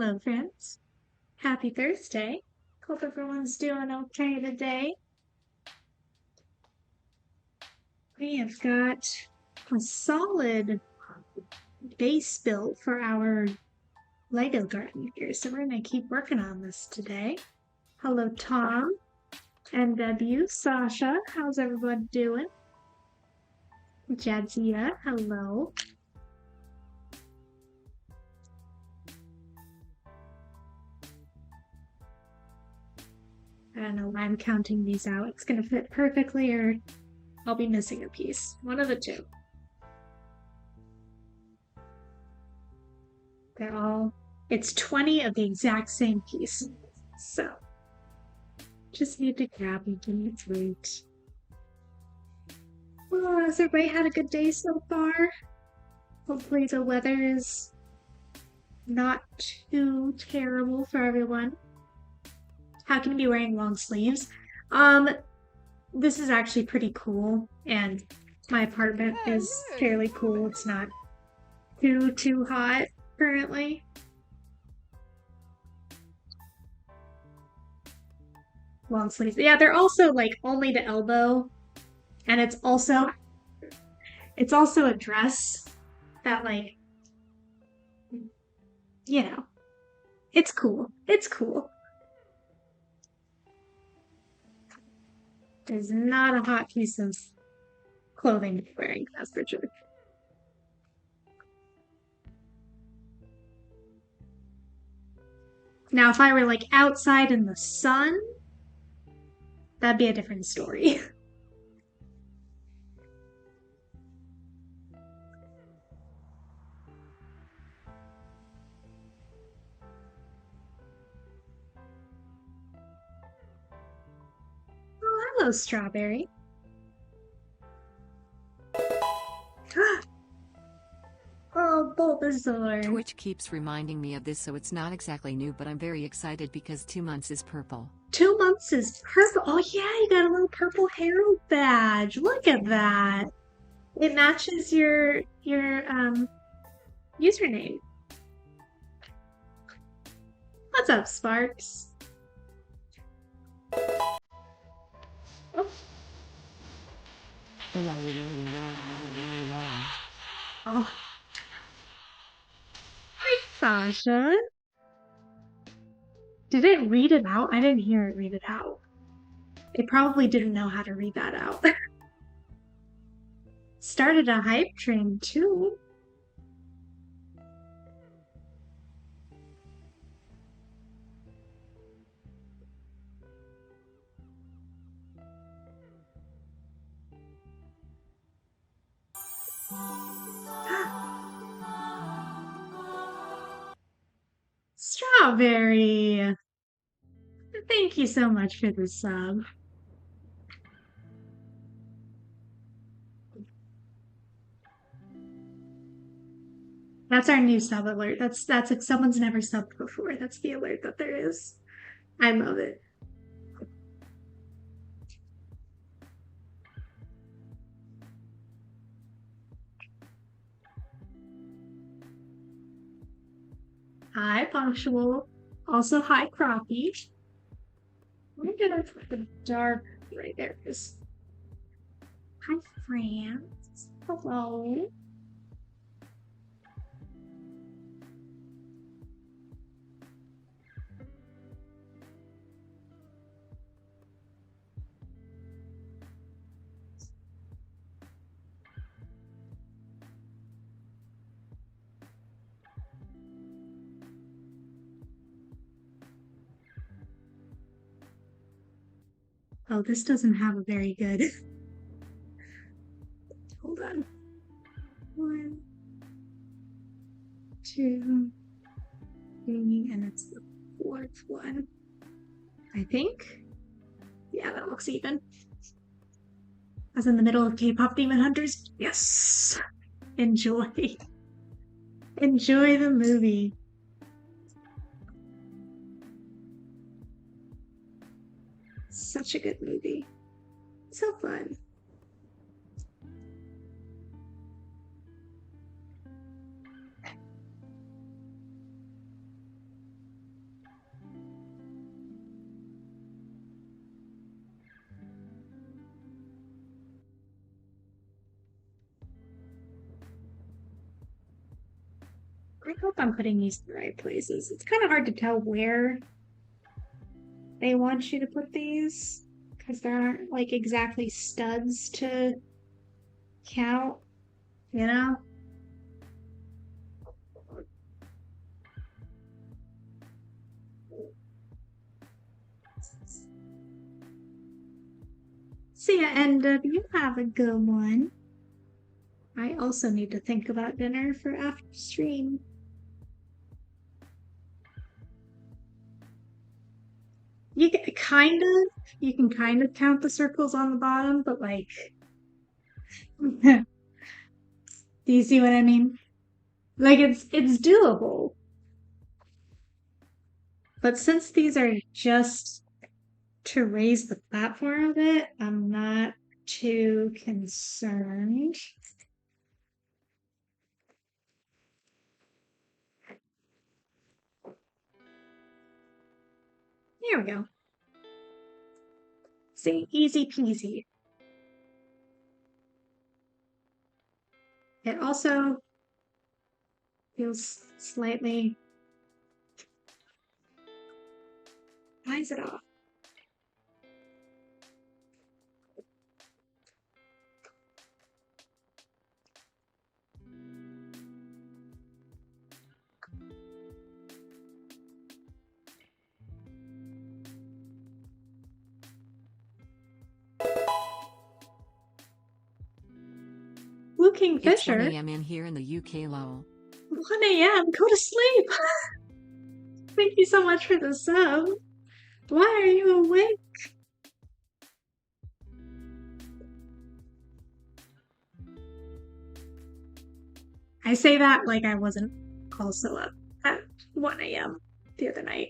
Hello, friends. Happy Thursday. Hope everyone's doing okay today. We have got a solid base built for our Lego garden here, so we're going to keep working on this today. Hello, Tom, NW, Sasha. How's everyone doing? Jadzia, hello. I don't know why I'm counting these out. It's going to fit perfectly, or I'll be missing a piece. One of the two. It's 20 of the exact same piece. So, just need to grab them from the fruit. Well, has everybody had a good day so far? Hopefully the weather is not too terrible for everyone. How can you be wearing long sleeves? This is actually pretty cool, and my apartment is fairly cool. It's not too hot currently. Long sleeves. Yeah, they're also like only to elbow, and it's also a dress that like it's cool. It's cool. It's not a hot piece of clothing to be wearing, that's for sure. Now, if I were like outside in the sun, that'd be a different story. Oh, hello, Strawberry. Oh, Bulbasaur. Twitch keeps reminding me of this, so it's not exactly new, but I'm very excited because 2 months is purple. 2 months is purple. Oh yeah, you got a little purple Herald badge. Look at that. It matches your username. What's up, Sparks? Oh. Oh. Hi, Sasha. Did it read it out? I didn't hear it read it out. It probably didn't know how to read that out. Started a hype train too. Strawberry. Thank you so much for the sub. That's our new sub alert. That's if someone's never subbed before. That's the alert that there is. I love it. Hi, Punctual. Also, hi, Crappie. I'm gonna put the dark right there. Hi, France. Hello. Oh, this doesn't have a very good. Hold on. 1, 2, 3, and it's the 4th one. I think. Yeah, that looks even. I was in the middle of K-pop Demon Hunters. Yes. Enjoy. Enjoy the movie. Such a good movie. So fun. I hope I'm putting these in the right places. It's kind of hard to tell where they want you to put these because there aren't like exactly studs to count, you know? So yeah, and you have a good one. I also need to think about dinner for after stream. You can kind of count the circles on the bottom, but like, do you see what I mean? Like it's doable. But since these are just to raise the platform a bit, I'm not too concerned. There we go. See, easy peasy. It also feels slightly. Why is it off? Blue It's Kingfisher. 1 a.m. in here in the UK, lol. 1 a.m. Go to sleep. Thank you so much for the sub. Why are you awake? I say that like I wasn't also up at 1 a.m. the other night.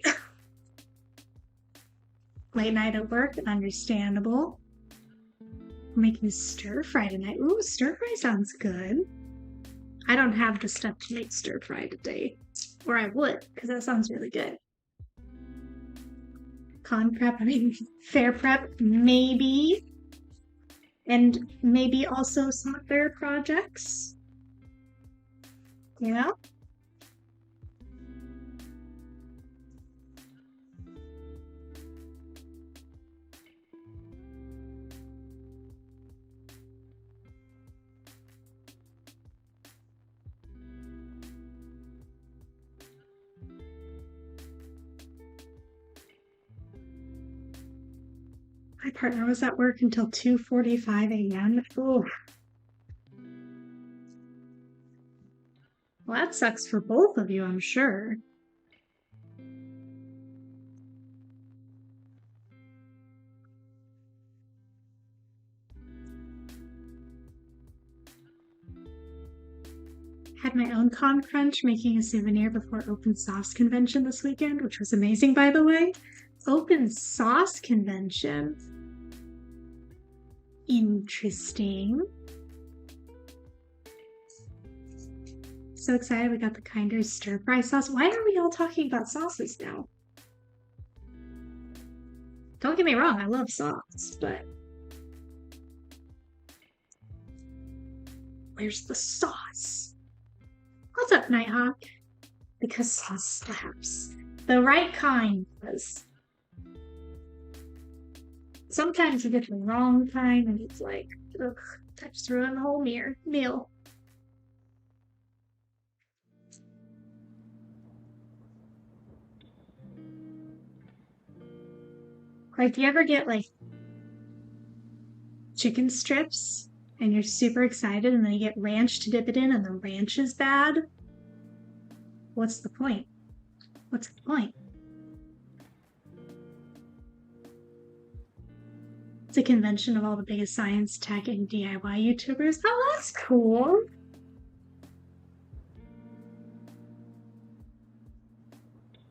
Late night at work, understandable. I'm making stir fry tonight. Ooh, stir fry sounds good. I don't have the stuff to make stir fry today. Or I would, because that sounds really good. Con prep, I mean, fair prep, maybe. And maybe also some other projects. You know? My partner was at work until 2:45 a.m. Oh, well, that sucks for both of you, I'm sure. Had my own con crunch making a souvenir before Open Sauce Convention this weekend, which was amazing, by the way. Open Sauce Convention. Interesting. So excited we got the kinder stir fry sauce. Why are we all talking about sauces now? Don't get me wrong, I love sauce, but where's the sauce? What's up, Nighthawk? Because sauce slaps. The right kind does. Sometimes you get the wrong kind and it's like, ugh, that just ruined the whole meal. Like, do you ever get like chicken strips and you're super excited and then you get ranch to dip it in and the ranch is bad? What's the point? What's the point? It's a convention of all the biggest science, tech, and DIY YouTubers. Oh, that's cool.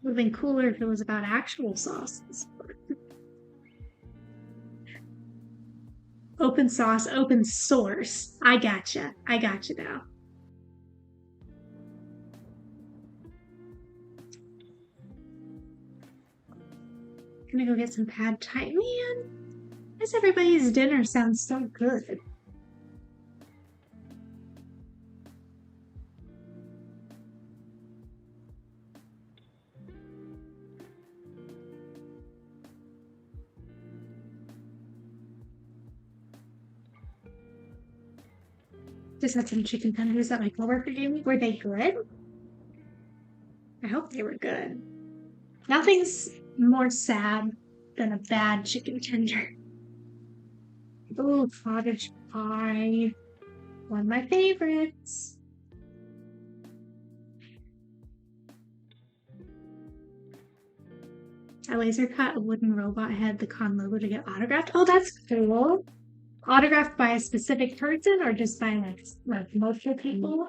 Would have been cooler if it was about actual sauces. Open sauce, open source. I gotcha. I gotcha now. Gonna go get some pad thai. Man, why's everybody's dinner sound so good? Just had some chicken tenders that my coworker gave me. Were they good? I hope they were good. Nothing's more sad than a bad chicken tender. Ooh, cottage pie. One of my favorites. I laser cut a wooden robot head, the con logo, to get autographed. Oh, that's cool. Autographed by a specific person or just by like multiple people?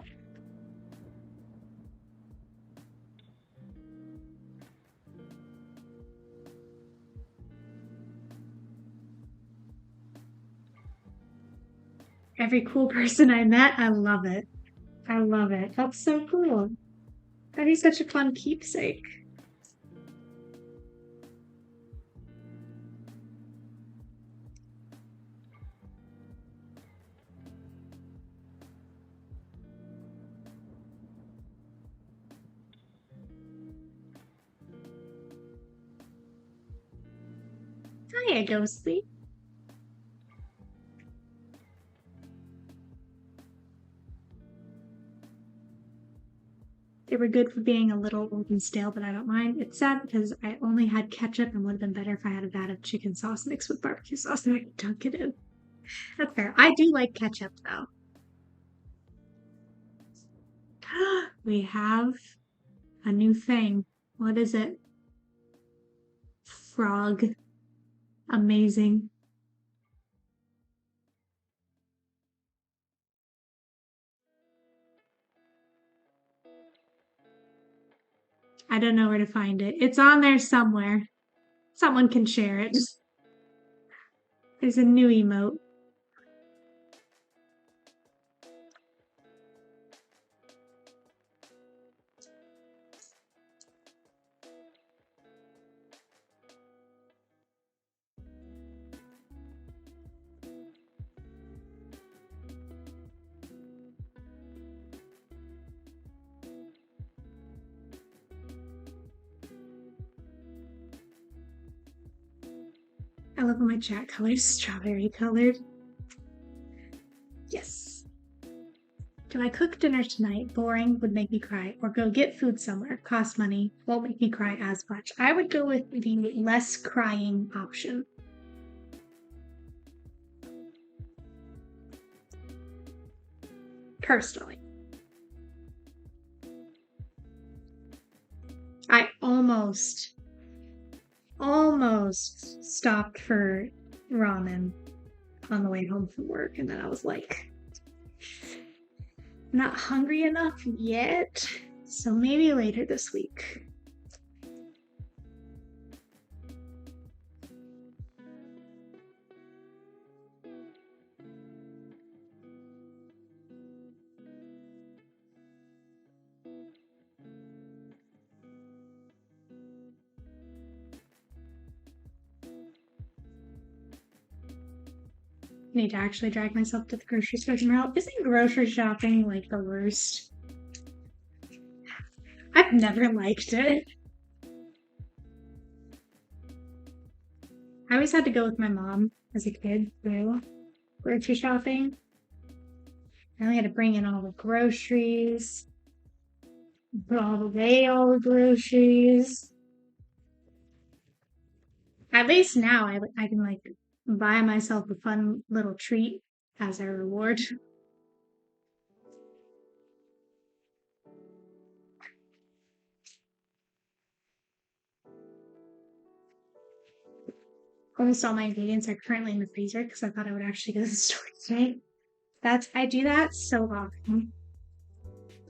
Every cool person I met, I love it. I love it. That's so cool. That'd be such a fun keepsake. Hiya, Ghostly. They were good for being a little old and stale, but I don't mind. It's sad because I only had ketchup and would have been better if I had a vat of chicken sauce mixed with barbecue sauce and I could dunk it in. That's fair. I do like ketchup though. We have a new thing. What is it? Frog. Amazing. I don't know where to find it. It's on there somewhere. Someone can share it. There's a new emote. I love when my chat color is strawberry colored. Yes. Do I cook dinner tonight? Boring, would make me cry. Or go get food somewhere, cost money, won't make me cry as much. I would go with the less crying option. Personally. I almost stopped for ramen on the way home from work, and then I was like, I'm not hungry enough yet, so maybe later this week. Need to actually drag myself to the grocery store tomorrow. Isn't grocery shopping like the worst? I've never liked it. I always had to go with my mom as a kid through grocery shopping. I only had to bring in all the groceries, put all away all the groceries. At least now I can like buy myself a fun little treat as a reward. Almost all my ingredients are currently in the freezer because I thought I would actually go to the store today. I do that so often.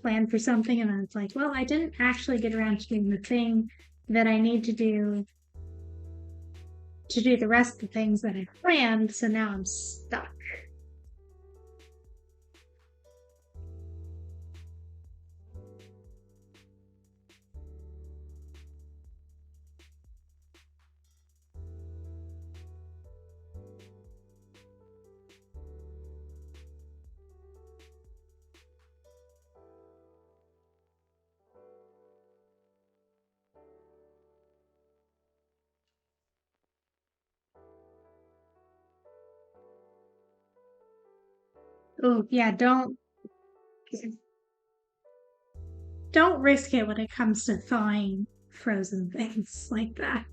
Plan for something and then it's like, well, I didn't actually get around to doing the thing that I need to do the rest of the things that I planned, so now I'm stuck. Oh, yeah, don't Don't risk it when it comes to thawing frozen things like that.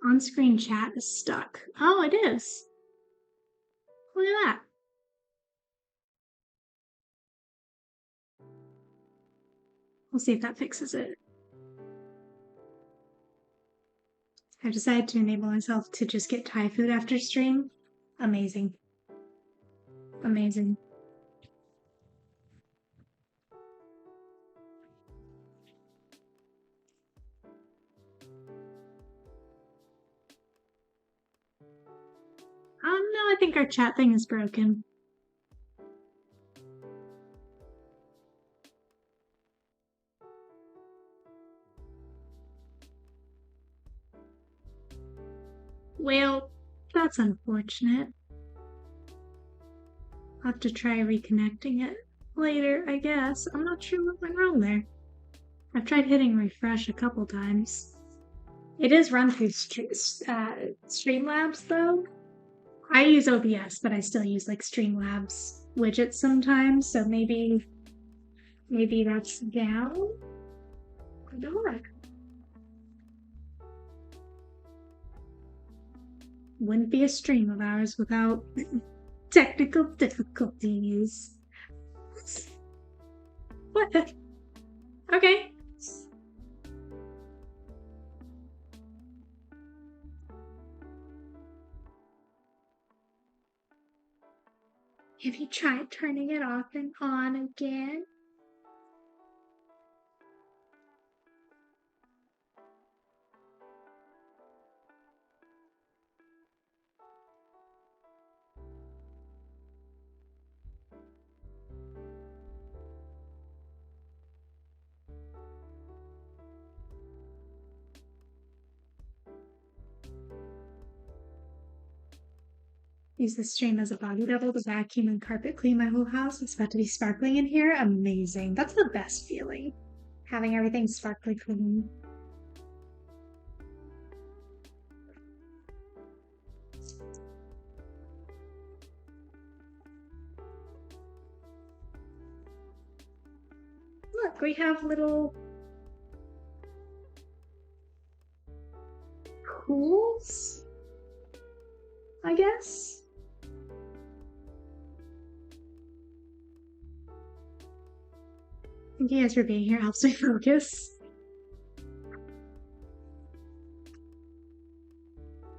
On-screen chat is stuck. Oh, it is. Look at that. We'll see if that fixes it. I decided to enable myself to just get Thai food after stream. Amazing. Amazing. No, I think our chat thing is broken. Well, that's unfortunate. I'll have to try reconnecting it later, I guess. I'm not sure what went wrong there. I've tried hitting refresh a couple times. It is run through Streamlabs, though. I use OBS, but I still use like Streamlabs widgets sometimes, so maybe that's down. Wouldn't be a stream of ours without technical difficulties. What? Okay. Have you tried turning it off and on again? Use the stream as a body double to vacuum and carpet clean my whole house. It's about to be sparkling in here. Amazing. That's the best feeling. Having everything sparkly clean. Look, we have little pools, I guess. Thank you guys for being here. Helps me focus.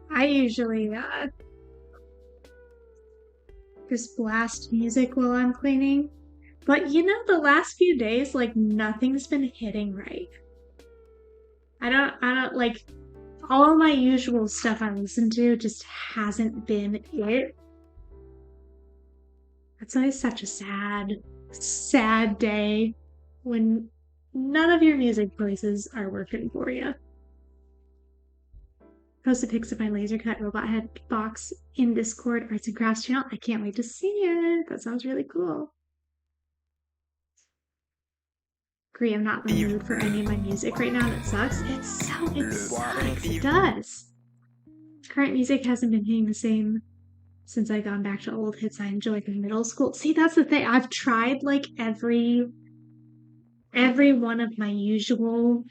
I usually just blast music while I'm cleaning. But you know, the last few days, like nothing's been hitting right. I don't like all my usual stuff I listen to just hasn't been it. That's always such a sad day when none of your music choices are working for you. Posted pics of my laser cut robot head box in Discord Arts and Crafts channel. I can't wait to see it. That sounds really cool. Agree, I'm not in the mood for any of my music right now. That sucks. It sucks. It does. Current music hasn't been hitting the same since I've gone back to old hits I enjoyed in middle school. See, that's the thing. I've tried like every one of my usual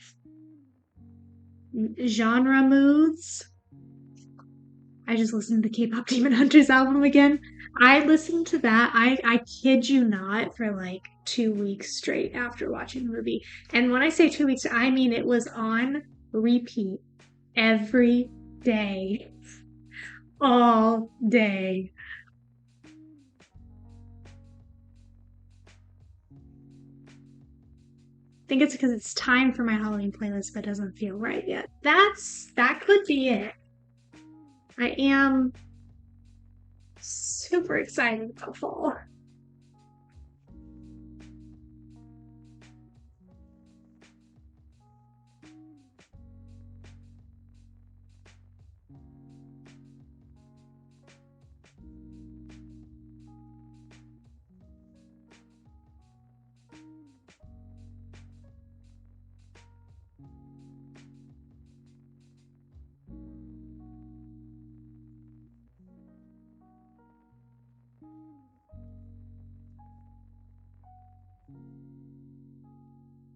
genre moods. I just listened to the K-pop Demon Hunters album again. I listened to that. I kid you not, for like 2 weeks straight after watching the movie. And when I say 2 weeks, I mean it was on repeat every day, all day. I think it's because it's time for my Halloween playlist, but doesn't feel right yet. That could be it. I am super excited about fall.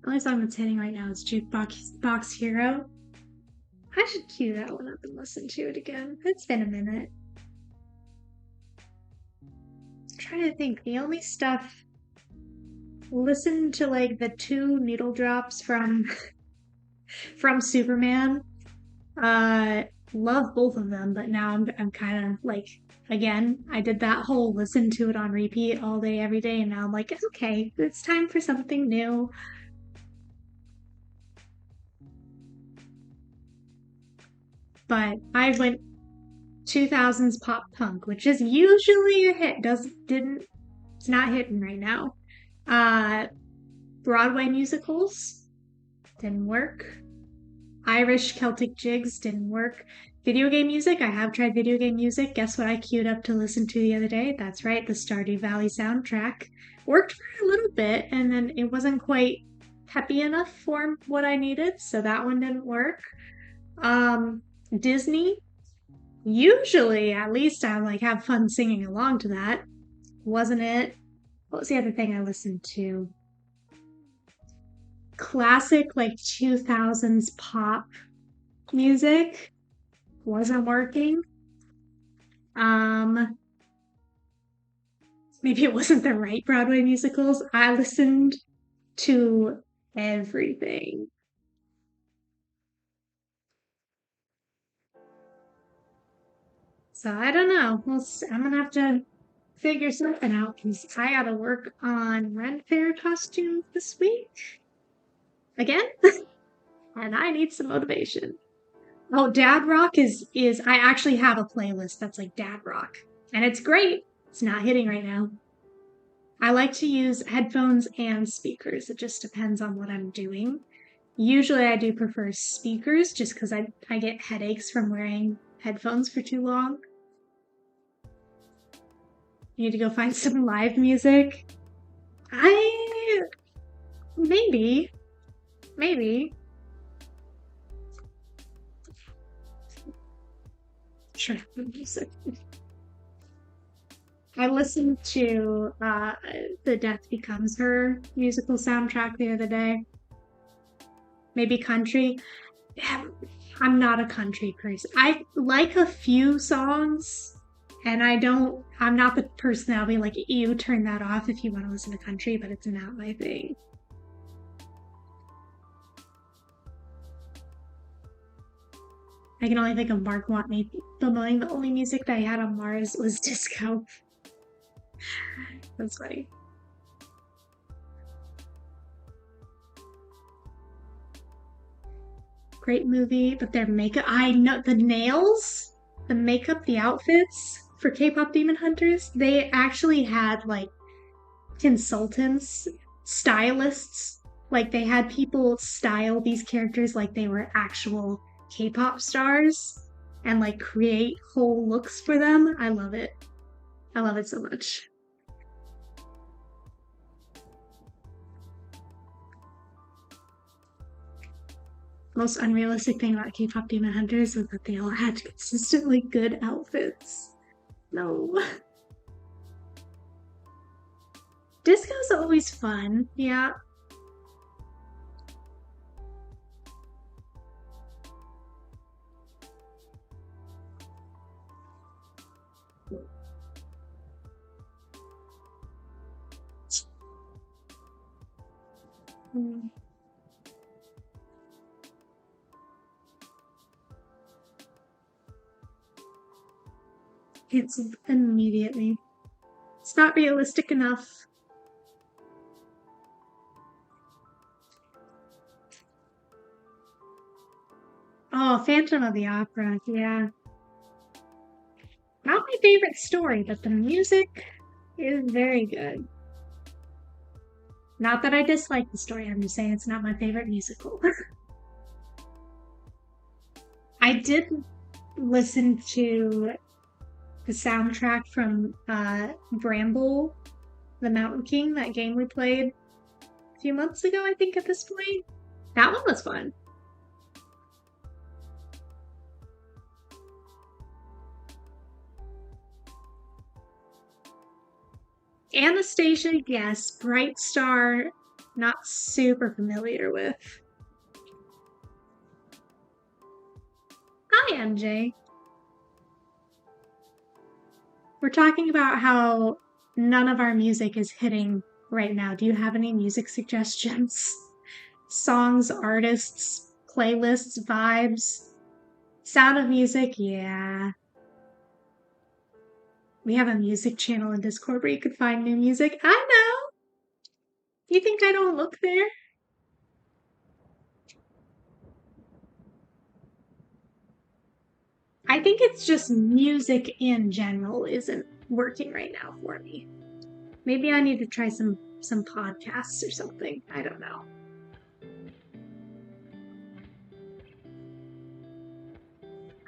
The only song that's hitting right now is Jukebox Hero. I should cue that one up and listen to it again. It's been a minute. I'm trying to think. The only stuff, listen to like the 2 needle drops from Superman. Love both of them, but now I'm kind of like, again, I did that whole listen to it on repeat all day every day, and now I'm like, okay, it's time for something new. But I went 2000s pop punk, which is usually a hit. It's not hitting right now. Broadway musicals didn't work. Irish Celtic jigs didn't work. Video game music, I have tried video game music. Guess what I queued up to listen to the other day? That's right, the Stardew Valley soundtrack. Worked for a little bit, and then it wasn't quite peppy enough for what I needed, so that one didn't work. Disney, usually at least I like have fun singing along to that. Wasn't it? What was the other thing I listened to? Classic like 2000s pop music wasn't working. Maybe it wasn't the right Broadway musicals. I listened to everything. So I don't know. I'm gonna have to figure something out because I gotta work on Ren Fair costumes this week again, and I need some motivation. Oh, Dad Rock is I actually have a playlist that's like Dad Rock, and it's great. It's not hitting right now. I like to use headphones and speakers. It just depends on what I'm doing. Usually I do prefer speakers just because I get headaches from wearing headphones for too long. You need to go find some live music. Maybe. Sure. Music. I listened to the Death Becomes Her musical soundtrack the other day. Maybe country. I'm not a country person. I like a few songs, and I'm not the person that'll be like, you turn that off if you want to listen to country, but it's not my thing. I can only think of Mark Watney filming. The only music that I had on Mars was disco. That's funny. Great movie, but their makeup, I know the nails, the makeup, the outfits for K-pop Demon Hunters, they actually had like consultants, stylists, like they had people style these characters like they were actual K-pop stars and like create whole looks for them. I love it. I love it so much. most unrealistic thing about K-pop Demon Hunters was that they all had consistently good outfits. No. Disco's always fun, yeah. Mm. Canceled immediately. It's not realistic enough. Oh, Phantom of the Opera, yeah. Not my favorite story, but the music is very good. Not that I dislike the story, I'm just saying it's not my favorite musical. I did listen to the soundtrack from Bramble, the Mountain King, that game we played a few months ago, I think, at this point. That one was fun. Anastasia, yes. Bright Star, not super familiar with. Hi, MJ. We're talking about how none of our music is hitting right now. Do you have any music suggestions? Songs, artists, playlists, vibes? Sound of Music? Yeah. We have a music channel in Discord where you can find new music. I know. You think I don't look there? I think it's just music in general isn't working right now for me. Maybe I need to try some podcasts or something. I don't know.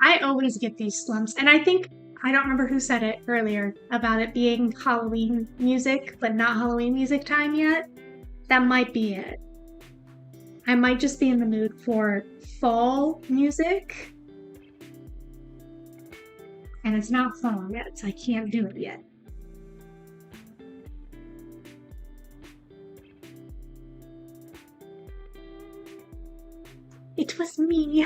I always get these slumps, and I think I don't remember who said it earlier about it being Halloween music, but not Halloween music time yet. That might be it. I might just be in the mood for fall music, and it's not fall yet, so I can't do it yet. It was me.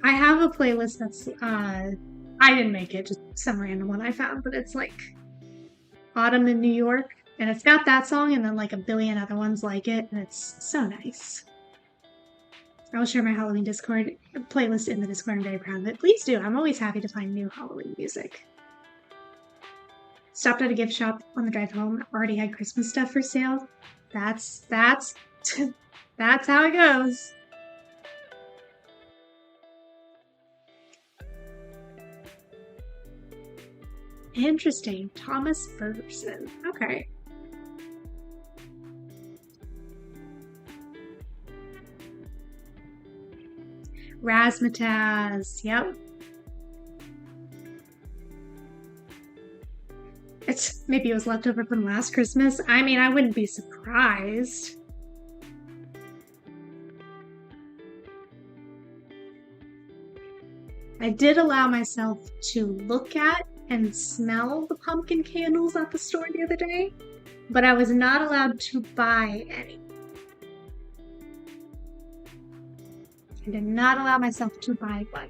I have a playlist that's I didn't make it, just some random one I found, but it's like Autumn in New York, and it's got that song and then like a billion other ones like it, and it's so nice. I will share my Halloween Discord playlist in the Discord. I'm very proud of it. Please do. I'm always happy to find new Halloween music. Stopped at a gift shop on the drive home. Already had Christmas stuff for sale. That's that's how it goes. Interesting. Thomas Ferguson. Okay. Razzmatazz. Yep. Maybe it was left over from last Christmas. I mean, I wouldn't be surprised. I did allow myself to look at and smell the pumpkin candles at the store the other day, but I was not allowed to buy any. I did not allow myself to buy one.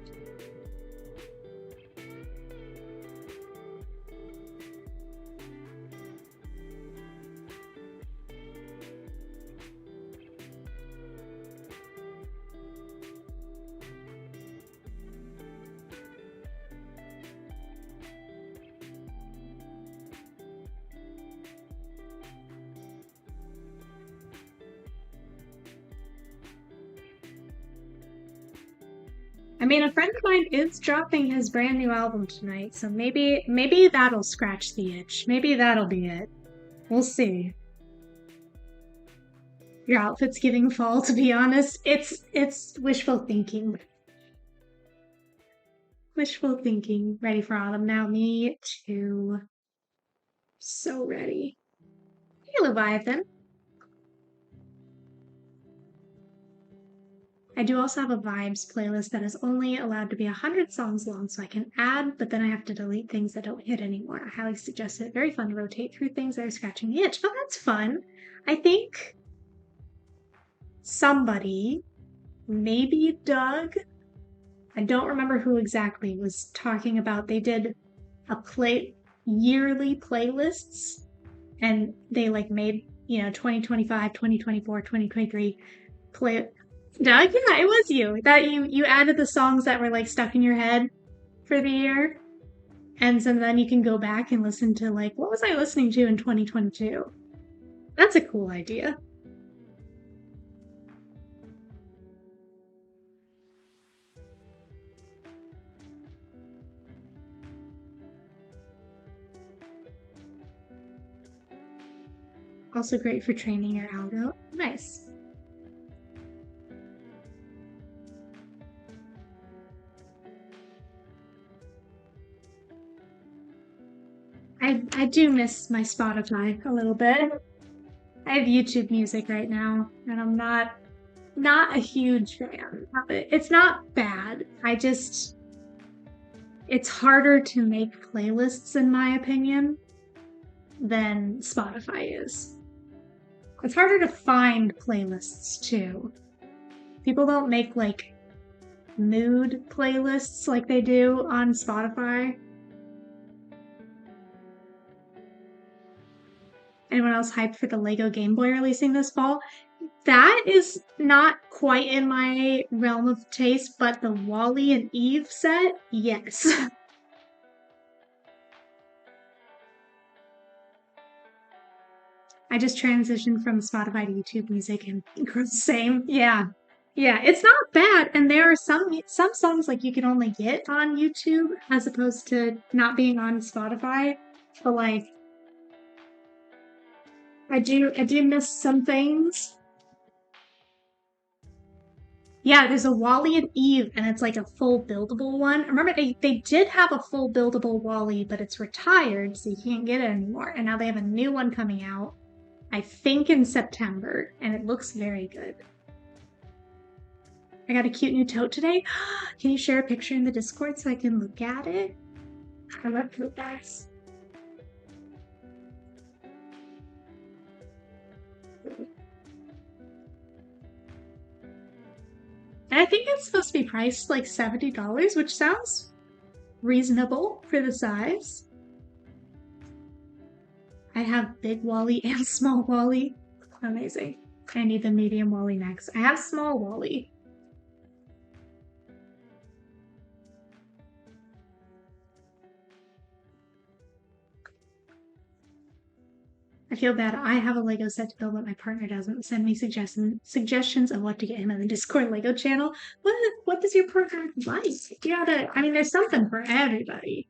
I mean, a friend of mine is dropping his brand new album tonight, so maybe that'll scratch the itch. Maybe that'll be it. We'll see. Your outfit's giving fall, to be honest. It's wishful thinking. Wishful thinking. Ready for autumn now. Me too. So ready. Hey, Leviathan. I do also have a vibes playlist that is only allowed to be 100 songs long, so I can add, but then I have to delete things that don't hit anymore. I highly suggest it. Very fun to rotate through things that are scratching the itch. Oh, that's fun. I think somebody, maybe Doug, I don't remember who exactly, was talking about they did yearly playlists, and they like made 2025, 2024, 2023 play. Doug, yeah, it was you that you added the songs that were like stuck in your head for the year, and so then you can go back and listen to like, what was I listening to in 2022? That's a cool idea. Also great for training your algo. Nice. I do miss my Spotify a little bit. I have YouTube Music right now, and I'm not a huge fan of it. It's not bad. It's harder to make playlists in my opinion than Spotify is. It's harder to find playlists too. People don't make like mood playlists like they do on Spotify. Anyone else hyped for the Lego Game Boy releasing this fall? That is not quite in my realm of taste, but the Wally and Eve set, yes. I just transitioned from Spotify to YouTube Music and same. Yeah. Yeah, it's not bad. And there are some songs like you can only get on YouTube as opposed to not being on Spotify. But like I do miss some things. Yeah, there's a Wally and Eve, and it's like a full buildable one. Remember, they did have a full buildable Wally, but it's retired, so you can't get it anymore. And now they have a new one coming out, I think in September, and it looks very good. I got a cute new tote today. Can you share a picture in the Discord so I can look at it? I love tote bags. And I think it's supposed to be priced like $70, which sounds reasonable for the size. I have big Wally and small Wally. Amazing. I need the medium Wally next. I have small Wally. I feel bad. I have a Lego set to build, but my partner doesn't. Send me suggestions of what to get him on the Discord Lego channel. What does your partner like? You gotta. I mean, there's something for everybody.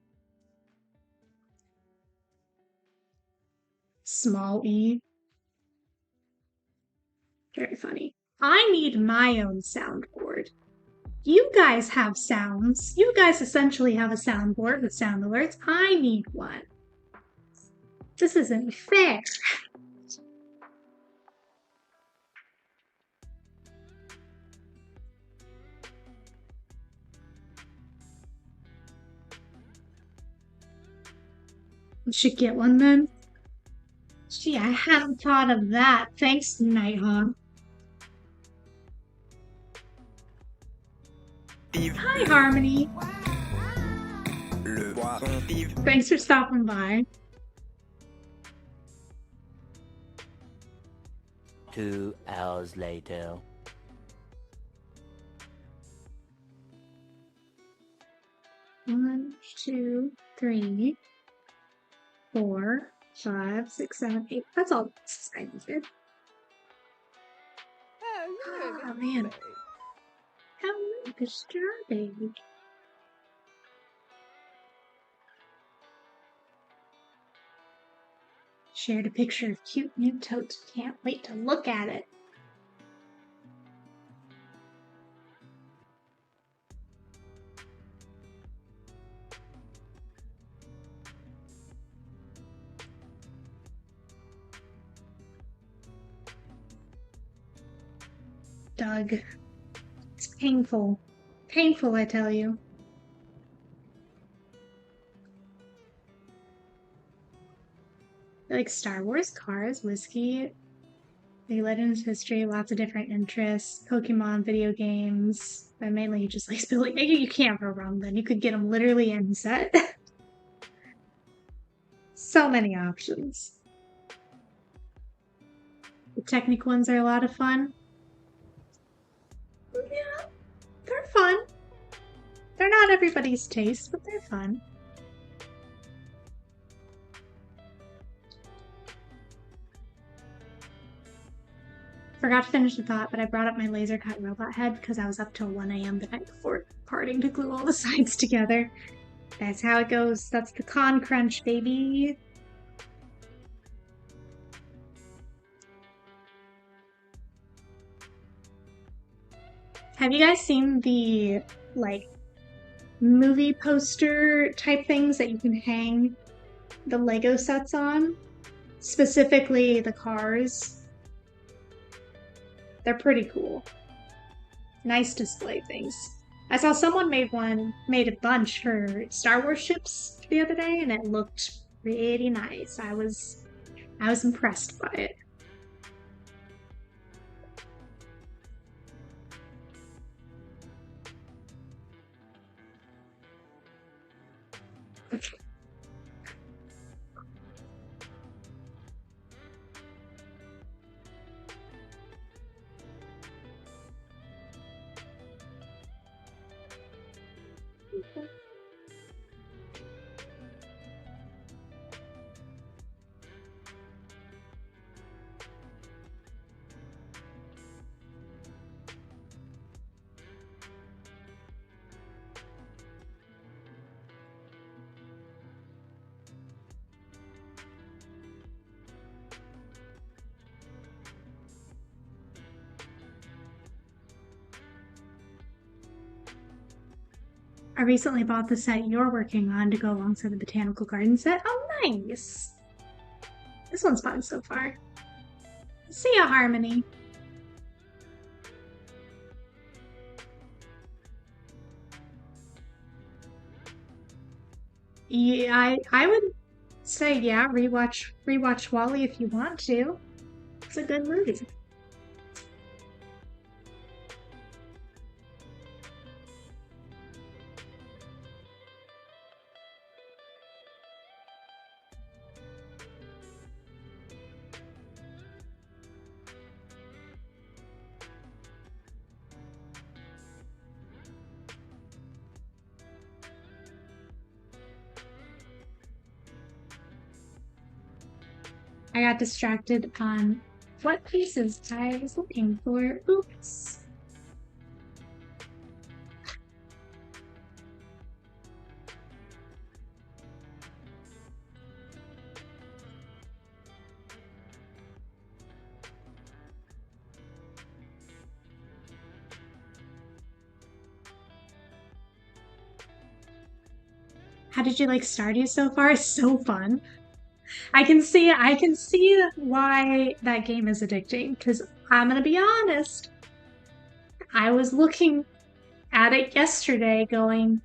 Small E. Very funny. I need my own soundboard. You guys have sounds. You guys essentially have a soundboard with sound alerts. I need one. This isn't fair. We should get one then. Gee, I hadn't thought of that. Thanks, Nighthawk. Hi, Harmony. Thanks for stopping by. 2 hours later. One, two, three, 4, 5, 6, 7, 8. That's all I needed. Oh man. Hello, the strawberry. Shared a picture of cute new totes. Can't wait to look at it. Doug. It's Painful. Painful, I tell you. Like Star Wars, cars, whiskey, like Legends history, lots of different interests, Pokemon, video games. But mainly he just likes building. You can't go wrong then. You could get them literally in set. So many options. The Technic ones are a lot of fun. Yeah, they're fun. They're not everybody's taste, but they're fun. Forgot to finish the thought, but I brought up my laser cut robot head because I was up till 1 a.m. the night before partying to glue all the sides together. That's how it goes. That's the con crunch, baby. Have you guys seen the, like, movie poster type things that you can hang the Lego sets on? Specifically the cars. They're pretty cool. Nice display things. I saw someone made a bunch for Star Wars ships the other day, and it looked pretty nice. I was impressed by it. I recently bought the set you're working on to go alongside the botanical garden set. Oh, nice! This one's fun so far. See ya, Harmony. Yeah, I would say yeah, rewatch Wally if you want to. It's a good movie. I got distracted on what pieces I was looking for. Oops. How did you like Stardew so far? It's so fun. I can see why that game is addicting, because I'm gonna be honest. I was looking at it yesterday going,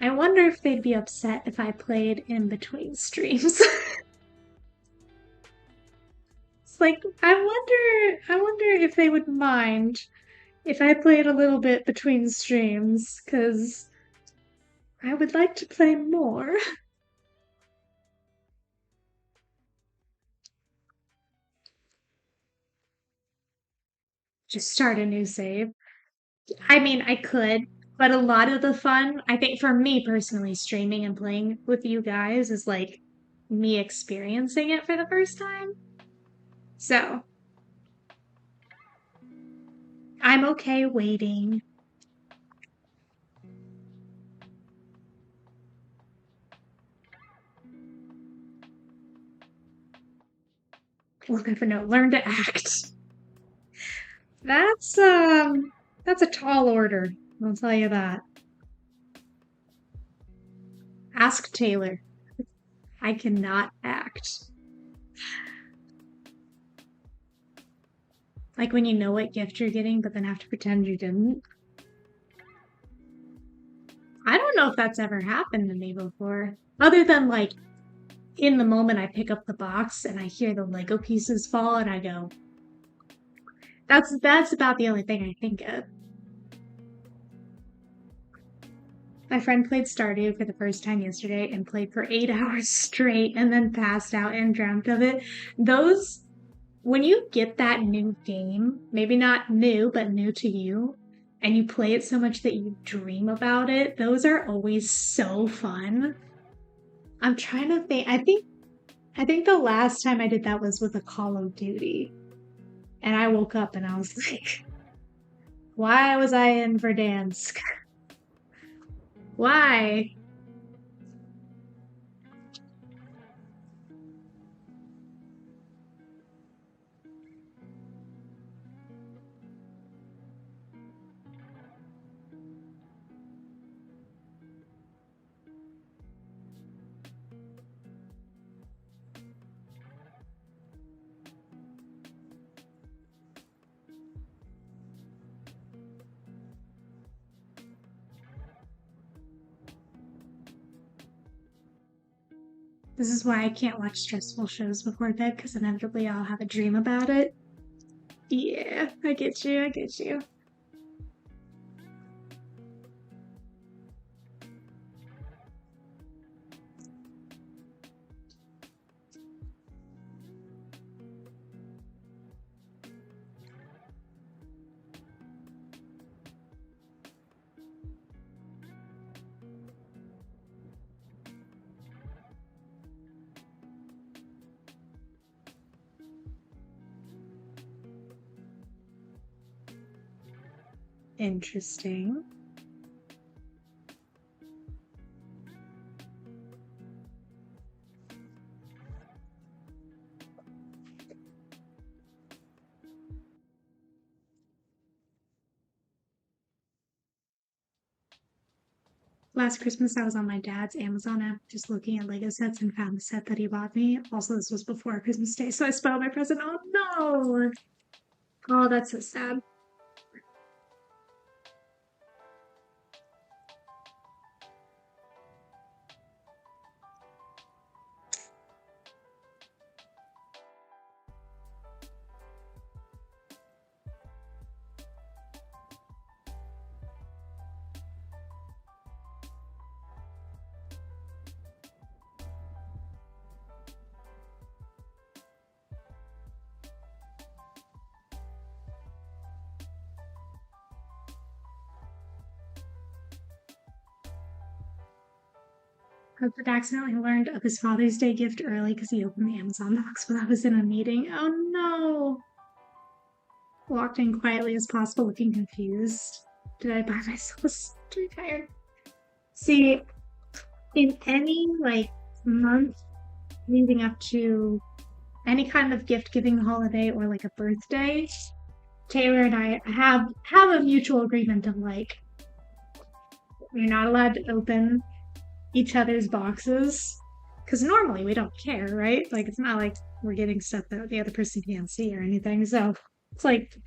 I wonder if they'd be upset if I played in between streams. It's like I wonder if they would mind if I played a little bit between streams, because I would like to play more. Just start a new save. I mean, I could, but a lot of the fun, I think for me personally, streaming and playing with you guys is like me experiencing it for the first time. So I'm okay waiting. Look up a note, learn to act. That's that's a tall order, I'll tell you that. Ask Taylor. I cannot act. Like when you know what gift you're getting, but then have to pretend you didn't. I don't know if that's ever happened to me before. Other than like in the moment I pick up the box and I hear the Lego pieces fall and I go, that's about the only thing I think of. My friend played Stardew for the first time yesterday and played for 8 hours straight and then passed out and dreamt of it. Those, when you get that new game, maybe not new, but new to you, and you play it so much that you dream about it, those are always so fun. I'm trying to think. I think the last time I did that was with a Call of Duty. And I woke up and I was like, why was I in Verdansk? Why? This is why I can't watch stressful shows before bed, because inevitably I'll have a dream about it. Yeah, I get you, I get you. Interesting. Last Christmas, I was on my dad's Amazon app just looking at Lego sets and found the set that he bought me. Also, this was before Christmas Day, so I spoiled my present. Oh no! Oh, that's so sad. Hartford accidentally learned of his Father's Day gift early because he opened the Amazon box when I was in a meeting. Oh no! Walked in quietly as possible, looking confused. Did I buy myself a street tire? See, in any like month leading up to any kind of gift giving holiday or like a birthday, Taylor and I have a mutual agreement of like we're not allowed to open each other's boxes because normally we don't care, right? Like it's not like we're getting stuff that the other person can't see or anything. So it's like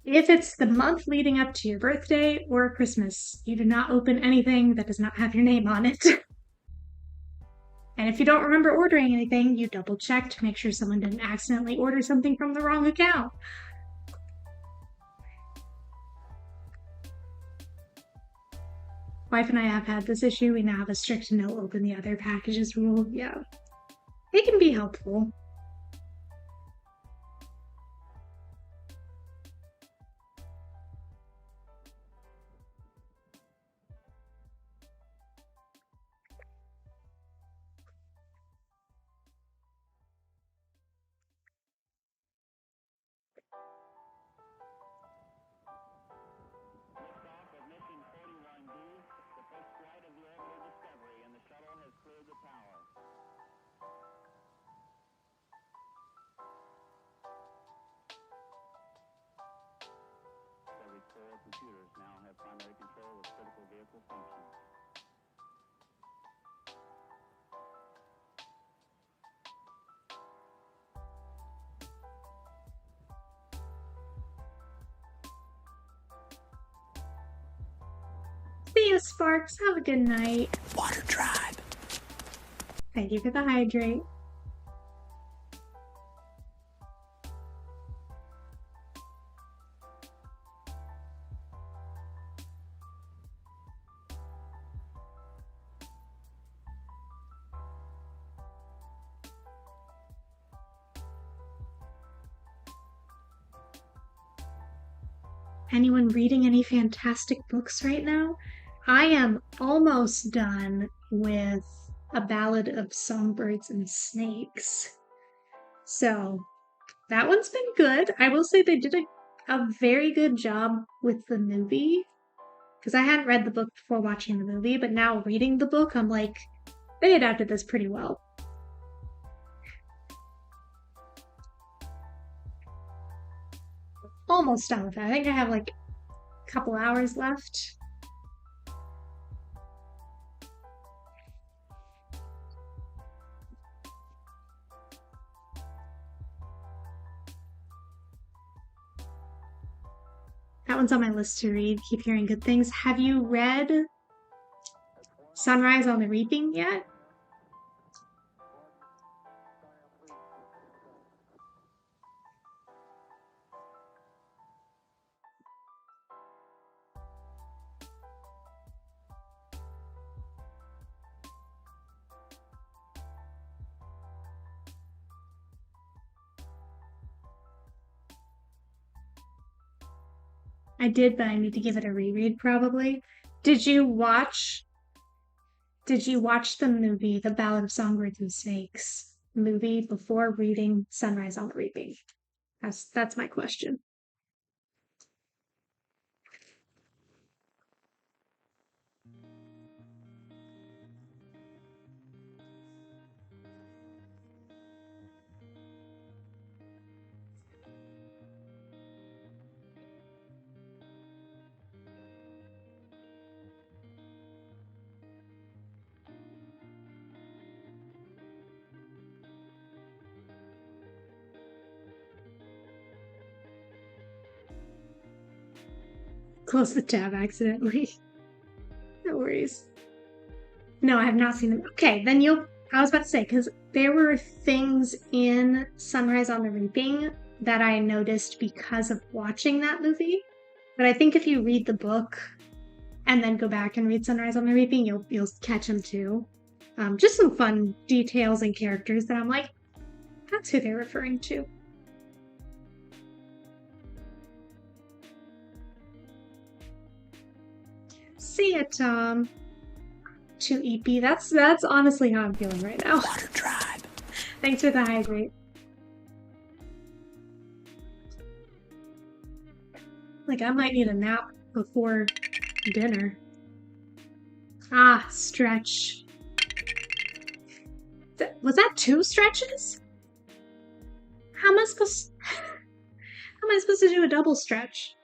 if it's the month leading up to your birthday or Christmas, you do not open anything that does not have your name on it. And if you don't remember ordering anything, you double check to make sure someone didn't accidentally order something from the wrong account. Wife and I have had this issue. We now have a strict no open the other packages rule. Yeah, it can be helpful. Computers now have primary control of critical vehicle functions. See you Sparks. Have a good night. Water Tribe. Thank you for the hydrate. Anyone reading any fantastic books right now? I am almost done with A Ballad of Songbirds and Snakes. So that one's been good. I will say they did a very good job with the movie. Because I hadn't read the book before watching the movie, but now reading the book, I'm like, they adapted this pretty well. Almost done with it. I think I have like a couple hours left. That one's on my list to read. Keep hearing good things. Have you read Sunrise on the Reaping yet? I did, but I need to give it a reread probably. Did you watch the movie, The Ballad of Songbirds and Snakes movie before reading Sunrise on the Reaping? That's my question. Close the tab accidentally. No worries. No, I have not seen them. Okay, then I was about to say, because there were things in Sunrise on the Reaping that I noticed because of watching that movie. But I think if you read the book and then go back and read Sunrise on the Reaping, you'll catch them too. Just some fun details and characters that I'm like, that's who they're referring to. See ya, Tom. To EP. That's honestly how I'm feeling right now. Water Tribe. Thanks for the hydrate. Like, I might need a nap before dinner. Ah, stretch. Was that 2 stretches? How am I supposed to do a double stretch?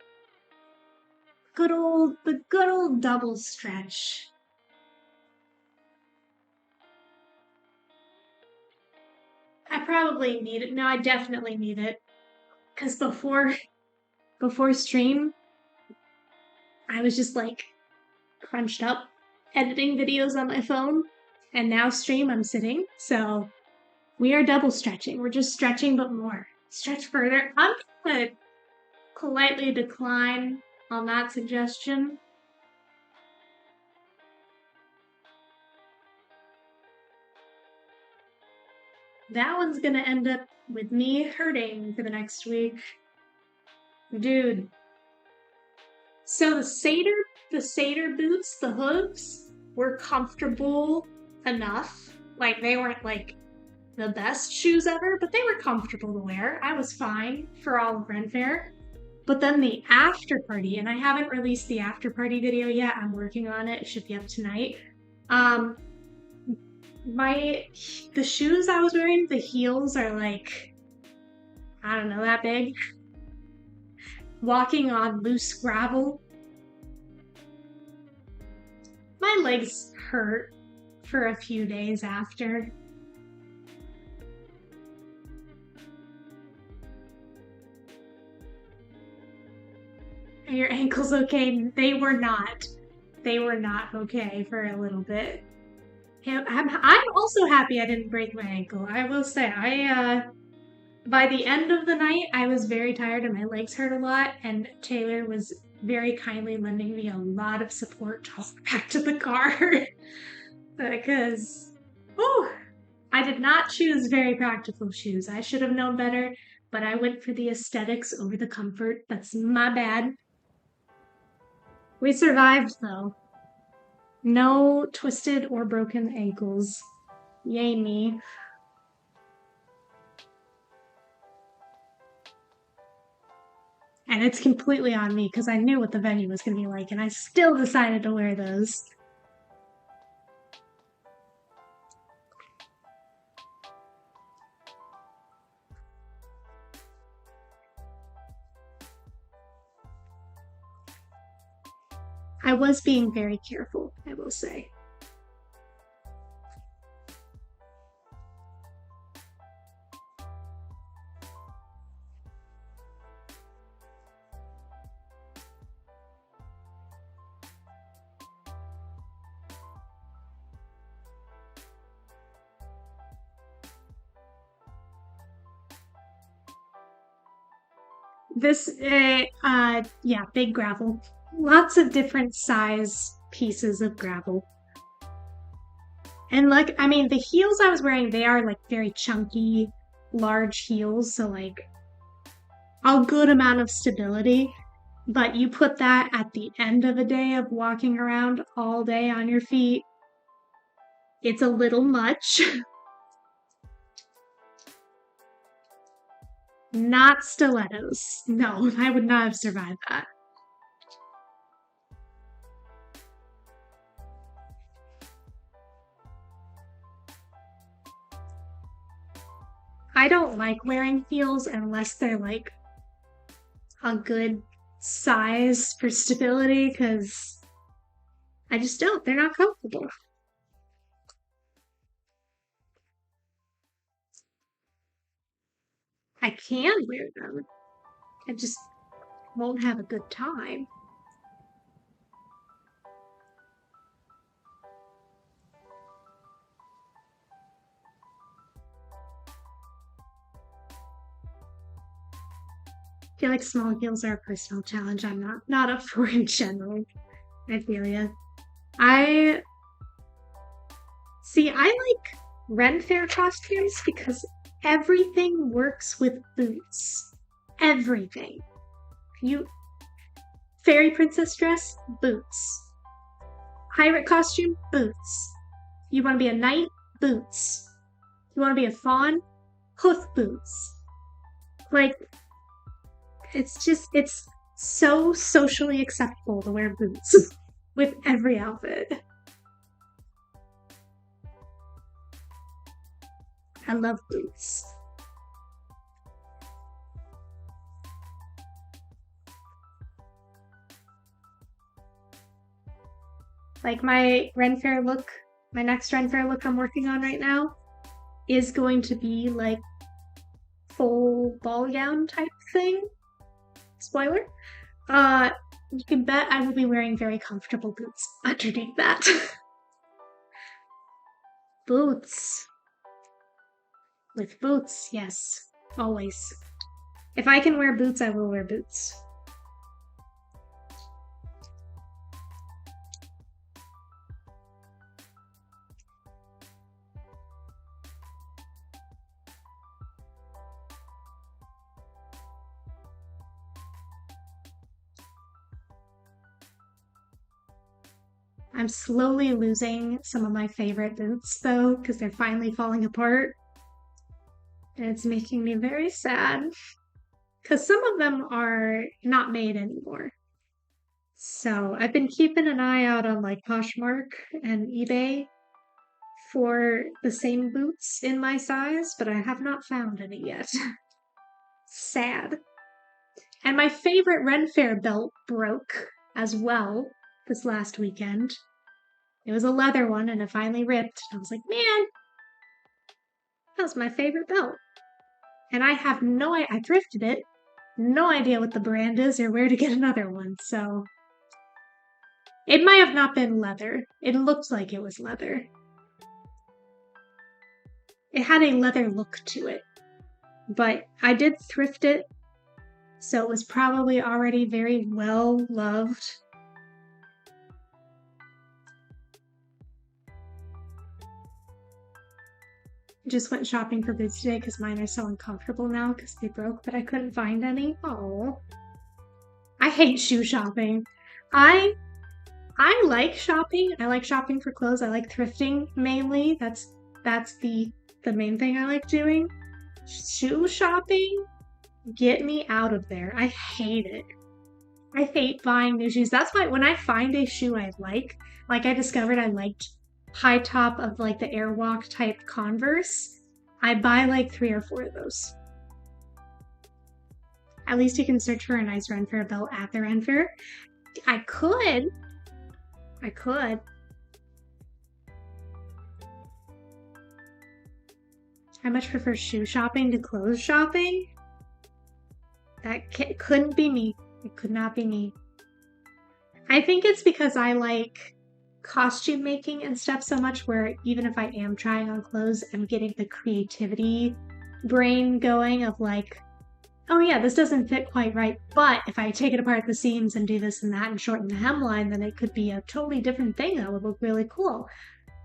The good old double stretch. I probably need it. No, I definitely need it. Because before stream, I was just like crunched up editing videos on my phone. And now stream, I'm sitting. So we are double stretching. We're just stretching, but more. Stretch further. I'm going to politely decline on that suggestion. That one's gonna end up with me hurting for the next week. Dude. So the Seder boots, the hooves, were comfortable enough. Like, they weren't like the best shoes ever, but they were comfortable to wear. I was fine for all of Ren Fair. But then the after party, and I haven't released the after party video yet. I'm working on it. It should be up tonight. The shoes I was wearing, the heels are like, I don't know, that big. Walking on loose gravel. My legs hurt for a few days after. Are your ankles okay? They were not. they were not okay for a little bit. I'm also happy I didn't break my ankle. I will say, by the end of the night, I was very tired and my legs hurt a lot, and Taylor was very kindly lending me a lot of support to walk back to the car. Because, oh, I did not choose very practical shoes. I should have known better, but I went for the aesthetics over the comfort. That's my bad. We survived, though. No twisted or broken ankles. Yay me. And it's completely on me because I knew what the venue was going to be like, and I still decided to wear those. I was being very careful, I will say. This, yeah, big gravel. Lots of different size pieces of gravel. And like, I mean, the heels I was wearing, they are like very chunky, large heels, so like a good amount of stability. But you put that at the end of a day of walking around all day on your feet, it's a little much. Not stilettos. No, I would not have survived that. I don't like wearing heels unless they're like a good size for stability because I just don't. They're not comfortable. I can wear them. I just won't have a good time. I feel like small heels are a personal challenge I'm not up for in general. I feel ya. I see. I like Ren Fair costumes because everything works with boots. Everything. You fairy princess dress, boots. Pirate costume, boots. You want to be a knight, boots. You want to be a fawn, hoof boots. Like, it's so socially acceptable to wear boots with every outfit. I love boots. Like my Ren Fair look, my next Ren Fair look I'm working on right now is going to be like full ball gown type thing. Spoiler. You can bet I will be wearing very comfortable boots underneath that. Boots. With boots, yes. Always. If I can wear boots, I will wear boots. I'm slowly losing some of my favorite boots though, because they're finally falling apart. And it's making me very sad. Because some of them are not made anymore. So I've been keeping an eye out on like Poshmark and eBay for the same boots in my size, but I have not found any yet. Sad. And my favorite Ren Fair belt broke as well this last weekend. It was a leather one and it finally ripped. I was like, man, that was my favorite belt. And I have I thrifted it, no idea what the brand is or where to get another one, so It might have not been leather. It looked like it was leather. It had a leather look to it. But I did thrift it, so it was probably already very well loved. Just went shopping for boots today because mine are so uncomfortable now because they broke, but I couldn't find any. Oh, I hate shoe shopping. I like shopping. I like shopping for clothes. I like thrifting mainly. That's the main thing I like doing. Shoe shopping, get me out of there. I hate it. I hate buying new shoes. That's why when I find a shoe I like I discovered I liked high top of like the Airwalk type Converse, I buy like 3 or 4 of those. At least you can search for a nice run for a belt at the run fair. I could. I much prefer shoe shopping to clothes shopping. That couldn't be me. It could not be me. I think it's because I like costume making and stuff so much where even if I am trying on clothes, I'm getting the creativity brain going of like, oh yeah, this doesn't fit quite right, but if I take it apart at the seams and do this and that and shorten the hemline, then it could be a totally different thing that would look really cool.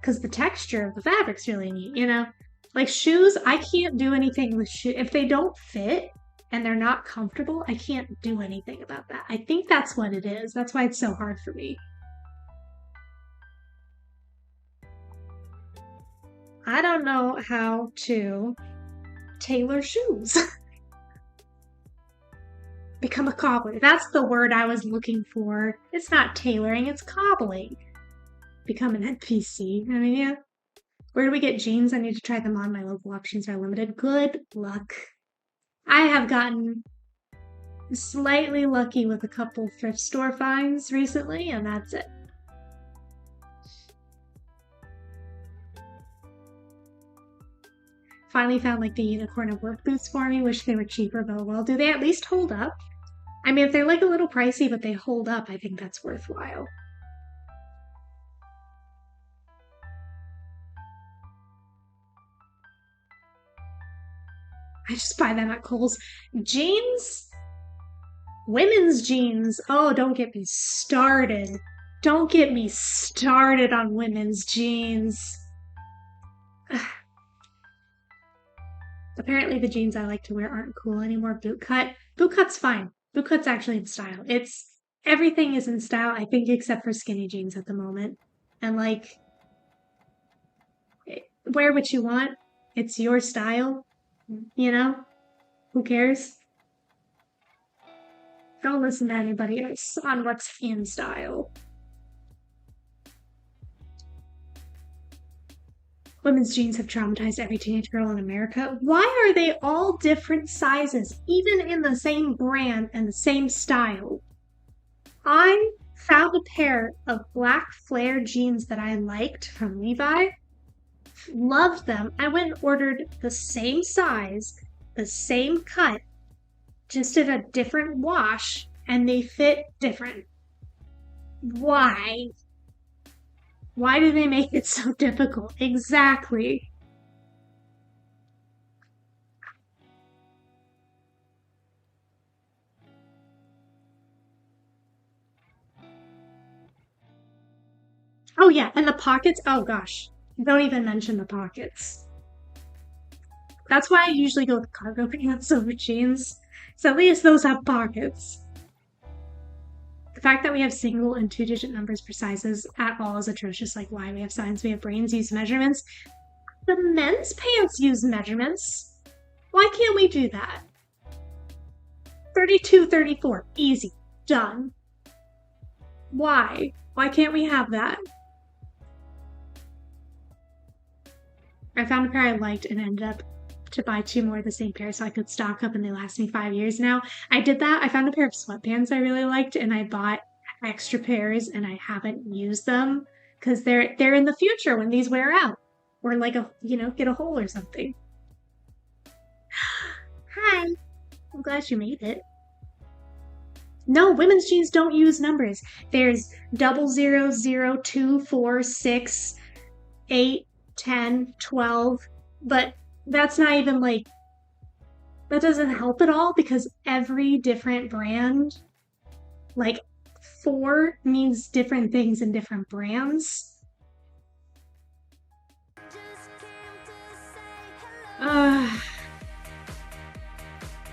Because the texture of the fabric's really neat, you know? Like shoes, I can't do anything with shoes. If they don't fit and they're not comfortable, I can't do anything about that. I think that's what it is. That's why it's so hard for me. I don't know how to tailor shoes. Become a cobbler. That's the word I was looking for. It's not tailoring, it's cobbling. Become an NPC. I mean, yeah. Where do we get jeans? I need to try them on. My local options are limited. Good luck. I have gotten slightly lucky with a couple thrift store finds recently, and that's it. Finally found like the unicorn of work boots for me. Wish they were cheaper, but well, do they at least hold up? I mean, if they're like a little pricey, but they hold up, I think that's worthwhile. I just buy them at Kohl's. Jeans? Women's jeans. Oh, don't get me started. Don't get me started on women's jeans. Apparently the jeans I like to wear aren't cool anymore. Bootcut. Bootcut's fine. Bootcut's actually in style. Everything is in style, I think, except for skinny jeans at the moment. And like, wear what you want. It's your style. You know? Who cares? Don't listen to anybody else on what's in style. Women's jeans have traumatized every teenage girl in America. Why are they all different sizes, even in the same brand and the same style? I found a pair of black flare jeans that I liked from Levi. Loved them. I went and ordered the same size, the same cut, just in a different wash, and they fit different. Why? Why do they make it so difficult? Exactly. Oh yeah, and the pockets, oh gosh. Don't even mention the pockets. That's why I usually go with cargo pants over jeans. So at least those have pockets. The fact that we have single and 2-digit numbers for sizes at all is atrocious. Like why we have signs, we have brains, use measurements. The men's pants use measurements. Why can't we do that? 32, 34, easy, done. Why? Why can't we have that? I found a pair I liked and ended up to buy 2 more of the same pair so I could stock up and they last me 5 years now. I did that. I found a pair of sweatpants I really liked and I bought extra pairs and I haven't used them because they're in the future when these wear out or like get a hole or something. Hi, I'm glad you made it. No, women's jeans don't use numbers. There's 000246 8 10 12, but that's not even like, that doesn't help at all because every different brand, like 4 means different things in different brands. Uh,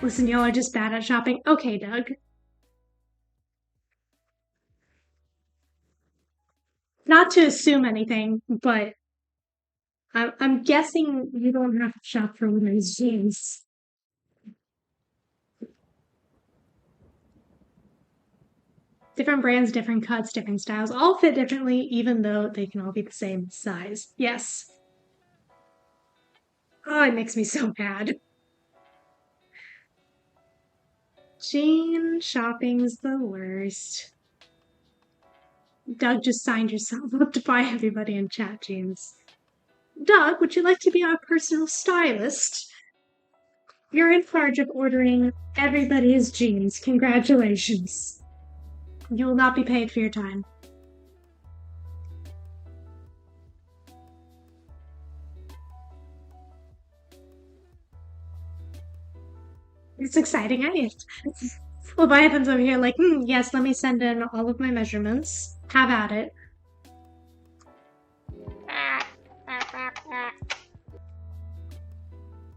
listen, y'all are just bad at shopping. Okay, Doug. Not to assume anything, but I'm guessing you don't have to shop for women's jeans. Different brands, different cuts, different styles, all fit differently, even though they can all be the same size. Yes. Oh, it makes me so mad. Jean shopping's the worst. Doug just signed yourself up to buy everybody in chat jeans. Doug, would you like to be our personal stylist? You're in charge of ordering everybody's jeans. Congratulations. You will not be paid for your time. It's exciting, eh? Leviathan's over here like, yes, let me send in all of my measurements. Have at it.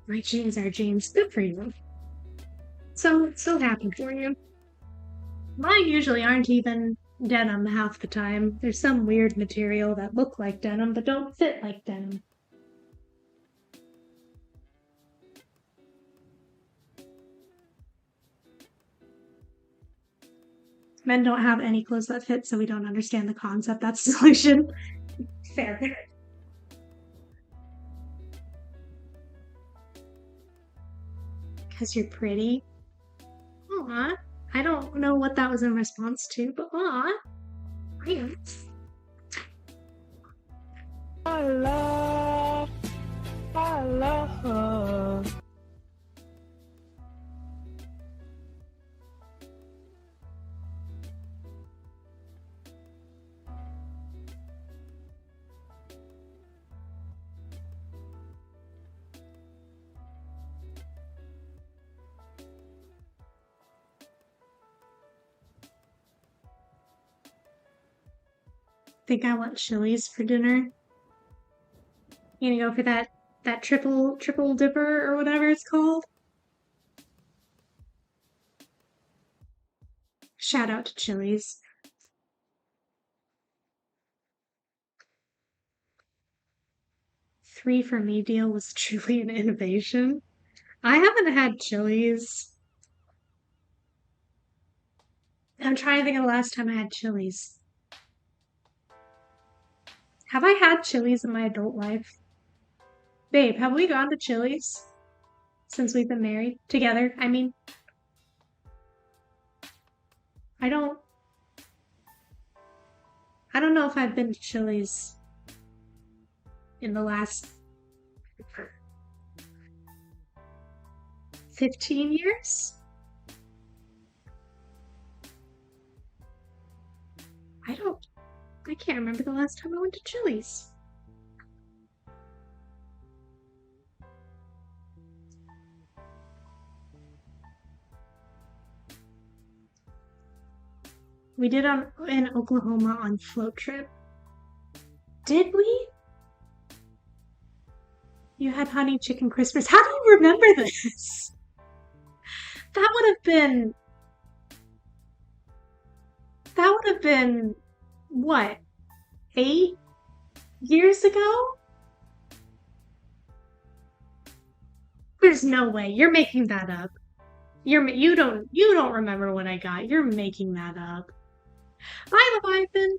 My jeans are jeans. Good for you. So happy for you. Mine usually aren't even denim half the time. There's some weird material that look like denim but don't fit like denim. Men don't have any clothes that fit, so we don't understand the concept. That's the solution. Fair. Because you're pretty. Aw. I don't know what that was in response to, but aw. Thanks. I love. Think I want Chili's for dinner. You gonna go for that triple dipper or whatever it's called? Shout out to Chili's. Three for me deal was truly an innovation. I haven't had Chili's. I'm trying to think of the last time I had Chili's. Have I had Chili's in my adult life? Babe, have we gone to Chili's since we've been married? Together, I mean. I don't know if I've been to Chili's in the last 15 years? I can't remember the last time I went to Chili's. We did in Oklahoma on float trip. Did we? You had honey chicken crispers. How do you remember this? That would have been what? 8 years ago? There's no way. You're making that up. You don't remember what I got. You're making that up. Hi, Leviathan.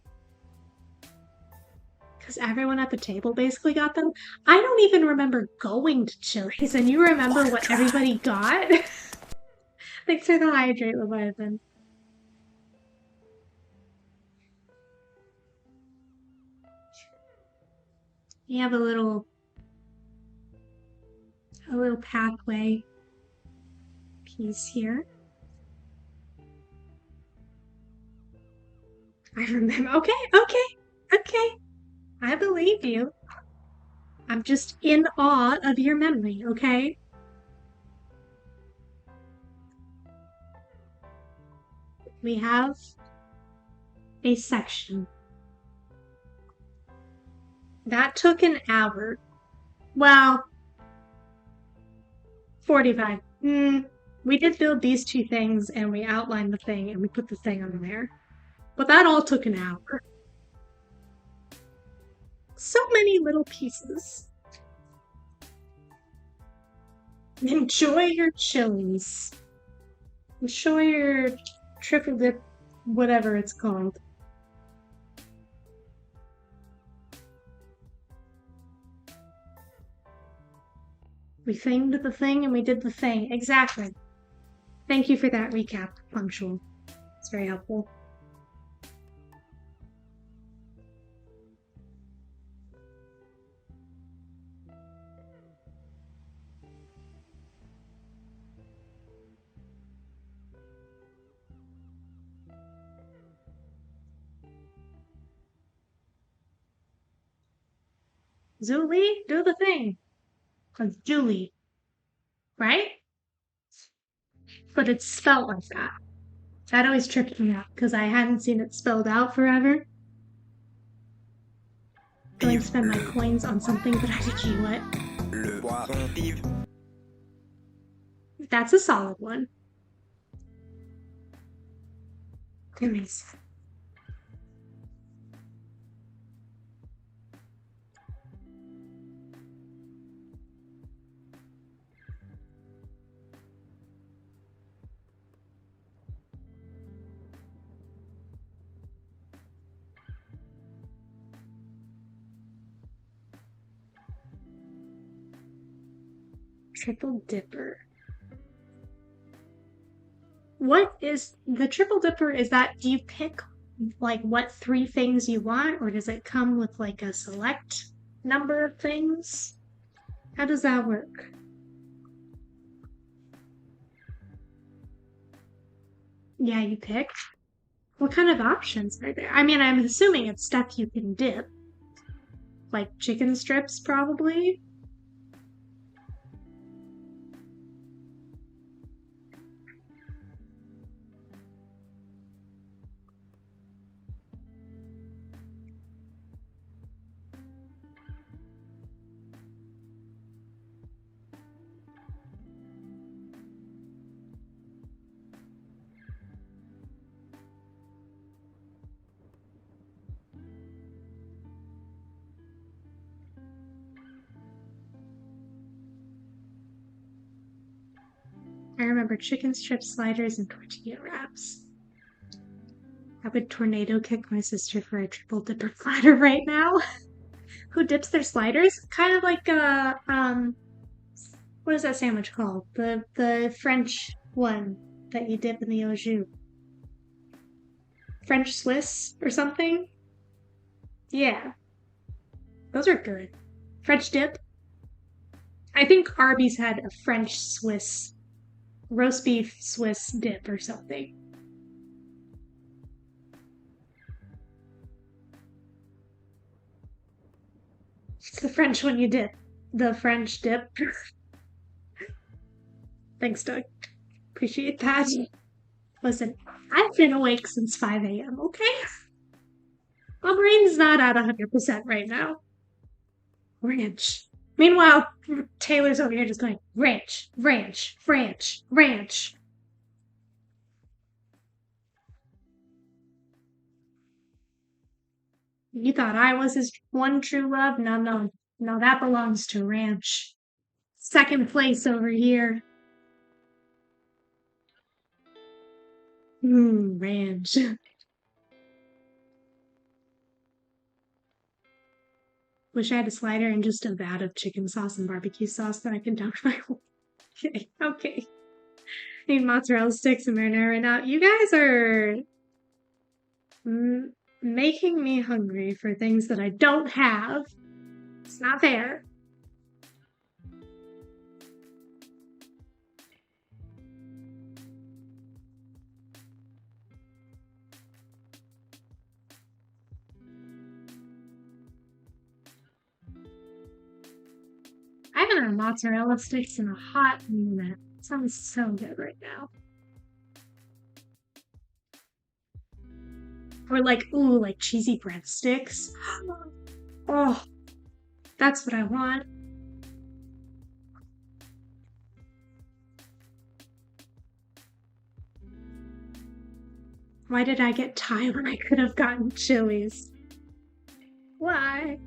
Because everyone at the table basically got them. I don't even remember going to Chili's, and you remember what everybody got? Thanks for the hydrate, Leviathan. You have a little pathway piece here. I remember. Okay. I believe you. I'm just in awe of your memory, okay? We have a section. That took an hour. Well, 45. We did build these two things and we outlined the thing and we put the thing on there. But that all took an hour. So many little pieces. Enjoy your chilies. Enjoy your triple dip, whatever it's called. We thinged the thing and we did the thing. Exactly. Thank you for that recap, Punctual. It's very helpful. Zuli, do the thing. Cause Julie, right? But it's spelled like that. That always tripped me out because I hadn't seen it spelled out forever. Going to spend my coins on something, but I did what? Le poisson. That's a solid one. Amazing. Triple Dipper. What is the Triple Dipper? Is that, do you pick like what 3 things you want, or does it come with like a select number of things? How does that work? Yeah, you pick. What kind of options are there? I mean, I'm assuming it's stuff you can dip. Like chicken strips, probably. I remember chicken strips, sliders, and tortilla wraps. I would tornado kick my sister for a triple dipper platter right now. Who dips their sliders? Kind of like what is that sandwich called? The French one that you dip in the au jus. French Swiss or something? Yeah. Those are good. French dip. I think Arby's had a French Swiss roast beef Swiss dip or something. It's the French one you dip. The French dip. Thanks, Doug. Appreciate that. Listen, I've been awake since 5 a.m., okay? My brain's not at 100% right now. Ranch. Meanwhile, Taylor's over here just going, ranch, ranch, ranch, ranch. You thought I was his one true love? No, that belongs to ranch. Second place over here. Ranch. Wish I had a slider and just a vat of chicken sauce and barbecue sauce that I can dunk my whole. Okay. Need mozzarella sticks and marinara now. You guys are making me hungry for things that I don't have. It's not fair. haven't had mozzarella sticks in a hot minute. Sounds so good right now. Or like, ooh, like cheesy breadsticks. Oh, that's what I want. Why did I get Thai when I could have gotten Chili's? Why?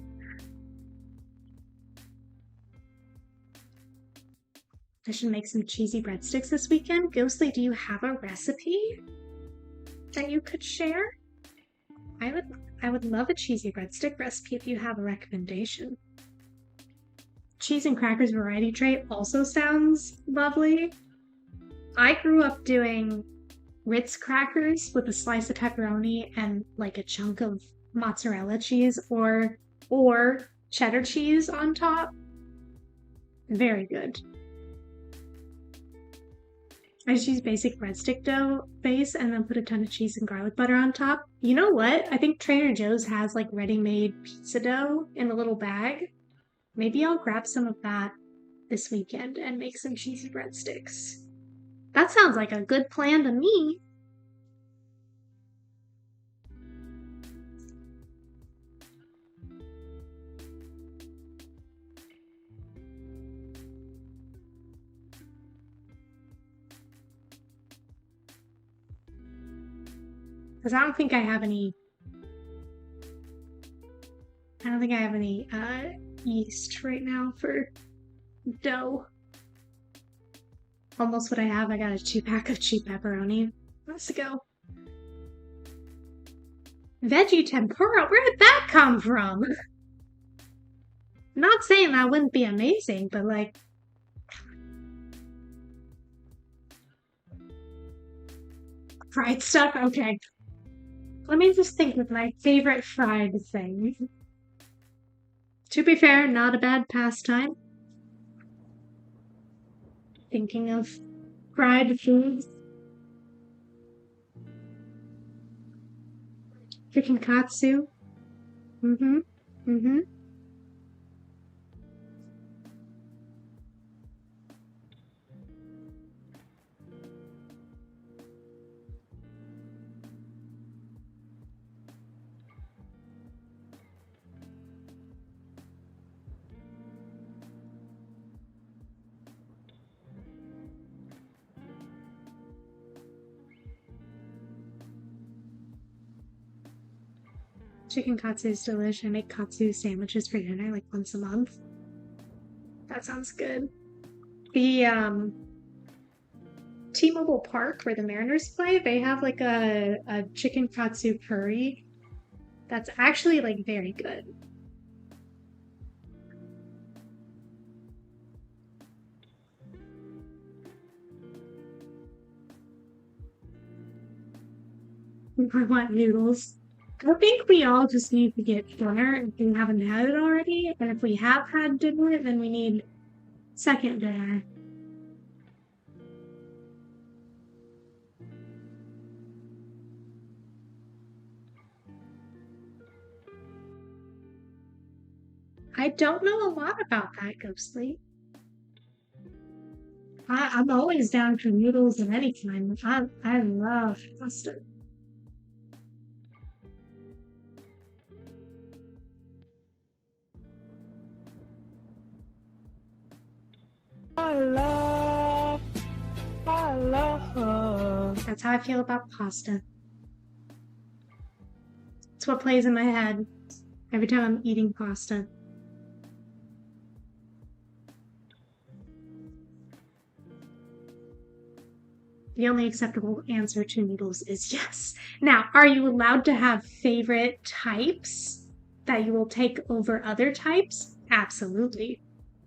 I should make some cheesy breadsticks this weekend. Ghostly, do you have a recipe that you could share? I would love a cheesy breadstick recipe if you have a recommendation. Cheese and crackers variety tray also sounds lovely. I grew up doing Ritz crackers with a slice of pepperoni and like a chunk of mozzarella cheese or cheddar cheese on top. Very good. I just use basic breadstick dough base and then put a ton of cheese and garlic butter on top. You know what? I think Trader Joe's has like ready-made pizza dough in a little bag. Maybe I'll grab some of that this weekend and make some cheesy breadsticks. That sounds like a good plan to me. Because I don't think I have any yeast right now for dough. Almost what I have. I got a 2-pack of cheap pepperoni. Let's go. Veggie tempura? Where did that come from? Not saying that wouldn't be amazing, but like... Fried stuff? Okay. Let me just think of my favorite fried thing. To be fair, not a bad pastime. Thinking of fried foods. Chicken katsu. Mm-hmm. Chicken katsu is delicious. I make katsu sandwiches for dinner like once a month. That sounds good. The T-Mobile Park where the Mariners play, they have like a chicken katsu curry that's actually like very good. I want noodles. I think we all just need to get dinner if we haven't had it already. And if we have had dinner, then we need second dinner. I don't know a lot about that, Ghostly. I'm always down for noodles of any kind. I love pasta. That's how I feel about pasta. It's what plays in my head every time I'm eating pasta. The only acceptable answer to noodles is yes. Now, are you allowed to have favorite types that you will take over other types? Absolutely.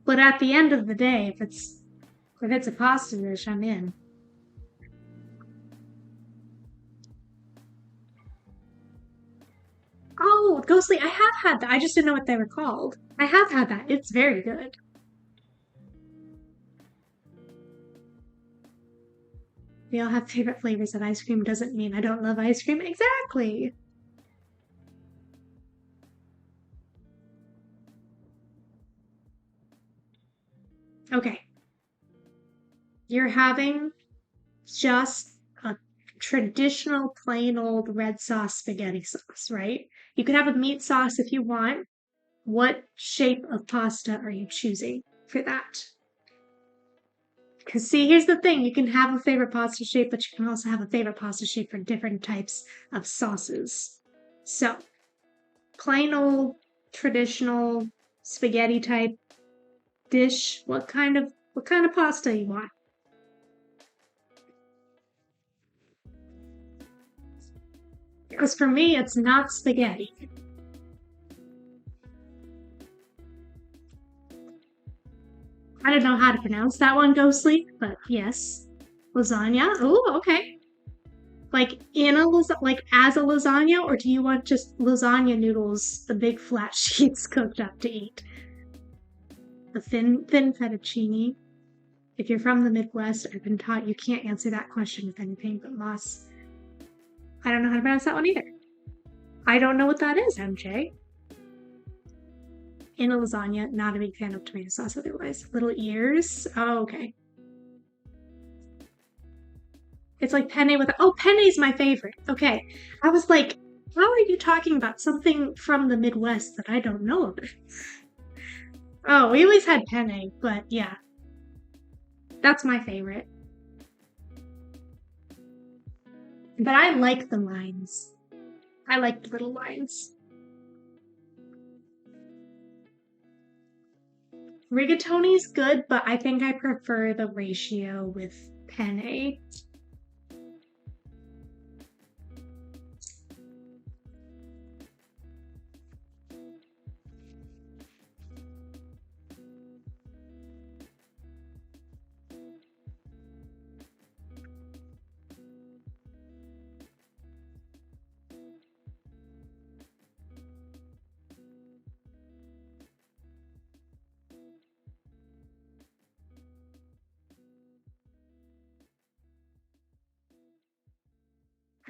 But at the end of the day, if it's a pasta dish, I'm in. Oh, Ghostly, I have had that. I just didn't know what they were called. I have had that. It's very good. We all have favorite flavors of ice cream doesn't mean I don't love ice cream. Exactly. Okay. You're having just a traditional plain old red sauce spaghetti sauce, right? You could have a meat sauce if you want. What shape of pasta are you choosing for that? Because, see, here's the thing, you can have a favorite pasta shape, but you can also have a favorite pasta shape for different types of sauces. So, plain old traditional spaghetti type dish, what kind of pasta you want? Because for me, it's not spaghetti. I don't know how to pronounce that one, Ghostly, but yes. Lasagna? Oh, okay. Like in a like as a lasagna, or do you want just lasagna noodles, the big flat sheets cooked up to eat? The thin fettuccine. If you're from the Midwest, I've been taught you can't answer that question with anything but moss. I don't know how to pronounce that one either. I don't know what that is, MJ. In a lasagna, not a big fan of tomato sauce otherwise. Little ears. Oh, okay. It's like penne with, oh, penne's my favorite. Okay. I was like, how are you talking about something from the Midwest that I don't know about? Oh, we always had penne, but yeah. That's my favorite. But I like the lines. I like the little lines. Rigatoni's good, but I think I prefer the ratio with penne.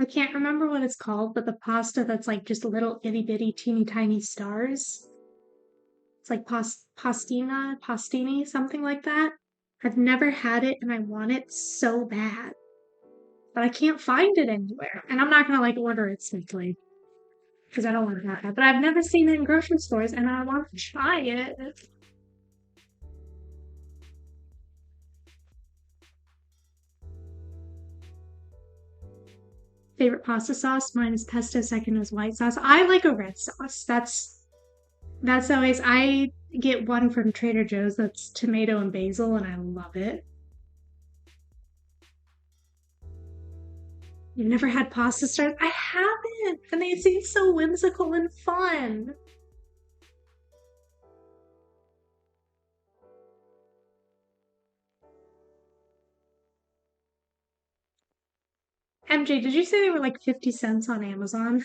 I can't remember what it's called, but the pasta that's like just little itty bitty teeny tiny stars. It's like pastini, something like that. I've never had it and I want it so bad. But I can't find it anywhere. And I'm not gonna like order it simply. Because I don't want to have that. But I've never seen it in grocery stores and I want to try it. Favorite pasta sauce? Mine is pesto, second is white sauce. I like a red sauce. That's always, I get one from Trader Joe's that's tomato and basil and I love it. You've never had pasta stars? I haven't, and they seem so whimsical and fun. MJ, did you say they were like 50 cents on Amazon?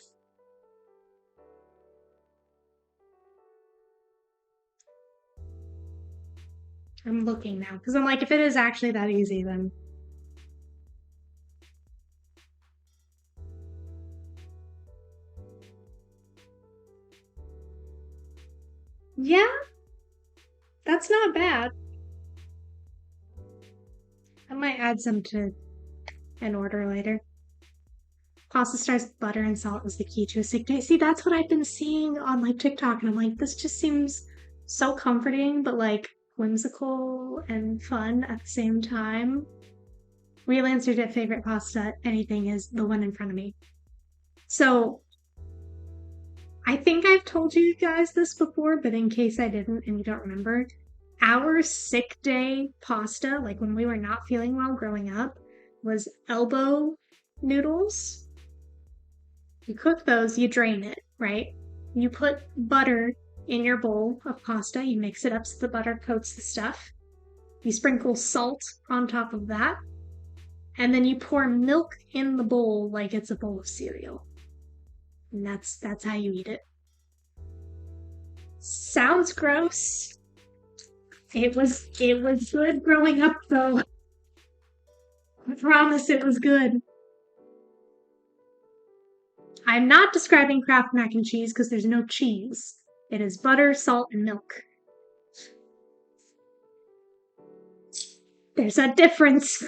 I'm looking now, because I'm like, if it is actually that easy, then. Yeah, that's not bad. I might add some to an order later. Pasta stars, butter and salt is the key to a sick day. See, that's what I've been seeing on like TikTok, and I'm like, this just seems so comforting, but like whimsical and fun at the same time. Real answer to favorite pasta, anything, is the one in front of me. So I think I've told you guys this before, but in case I didn't and you don't remember, our sick day pasta, like when we were not feeling well growing up, was elbow noodles. You cook those, you drain it, right? You put butter in your bowl of pasta, you mix it up so the butter coats the stuff. You sprinkle salt on top of that, and then you pour milk in the bowl like it's a bowl of cereal. And that's how you eat it. Sounds gross. It was good growing up though. I promise it was good. I'm not describing Kraft mac and cheese because there's no cheese. It is butter, salt, and milk. There's a difference.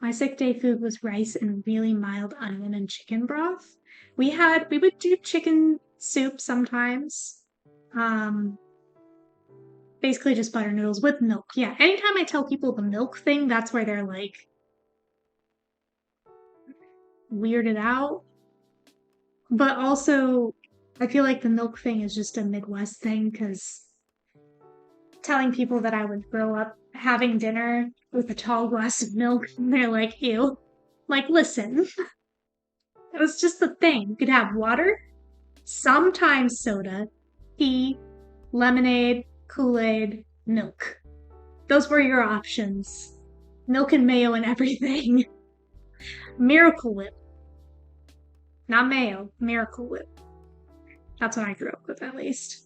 My sick day food was rice and really mild onion and chicken broth. We would do chicken soup sometimes. Basically just butter noodles with milk. Yeah, anytime I tell people the milk thing, that's where they're like weirded out. But also, I feel like the milk thing is just a Midwest thing because telling people that I would grow up having dinner with a tall glass of milk, and they're like, ew. Like, listen, it was just the thing. You could have water, sometimes soda, tea, lemonade, Kool-Aid, milk. Those were your options. Milk and mayo and everything. Miracle Whip. Not mayo, Miracle Whip. That's what I grew up with, at least.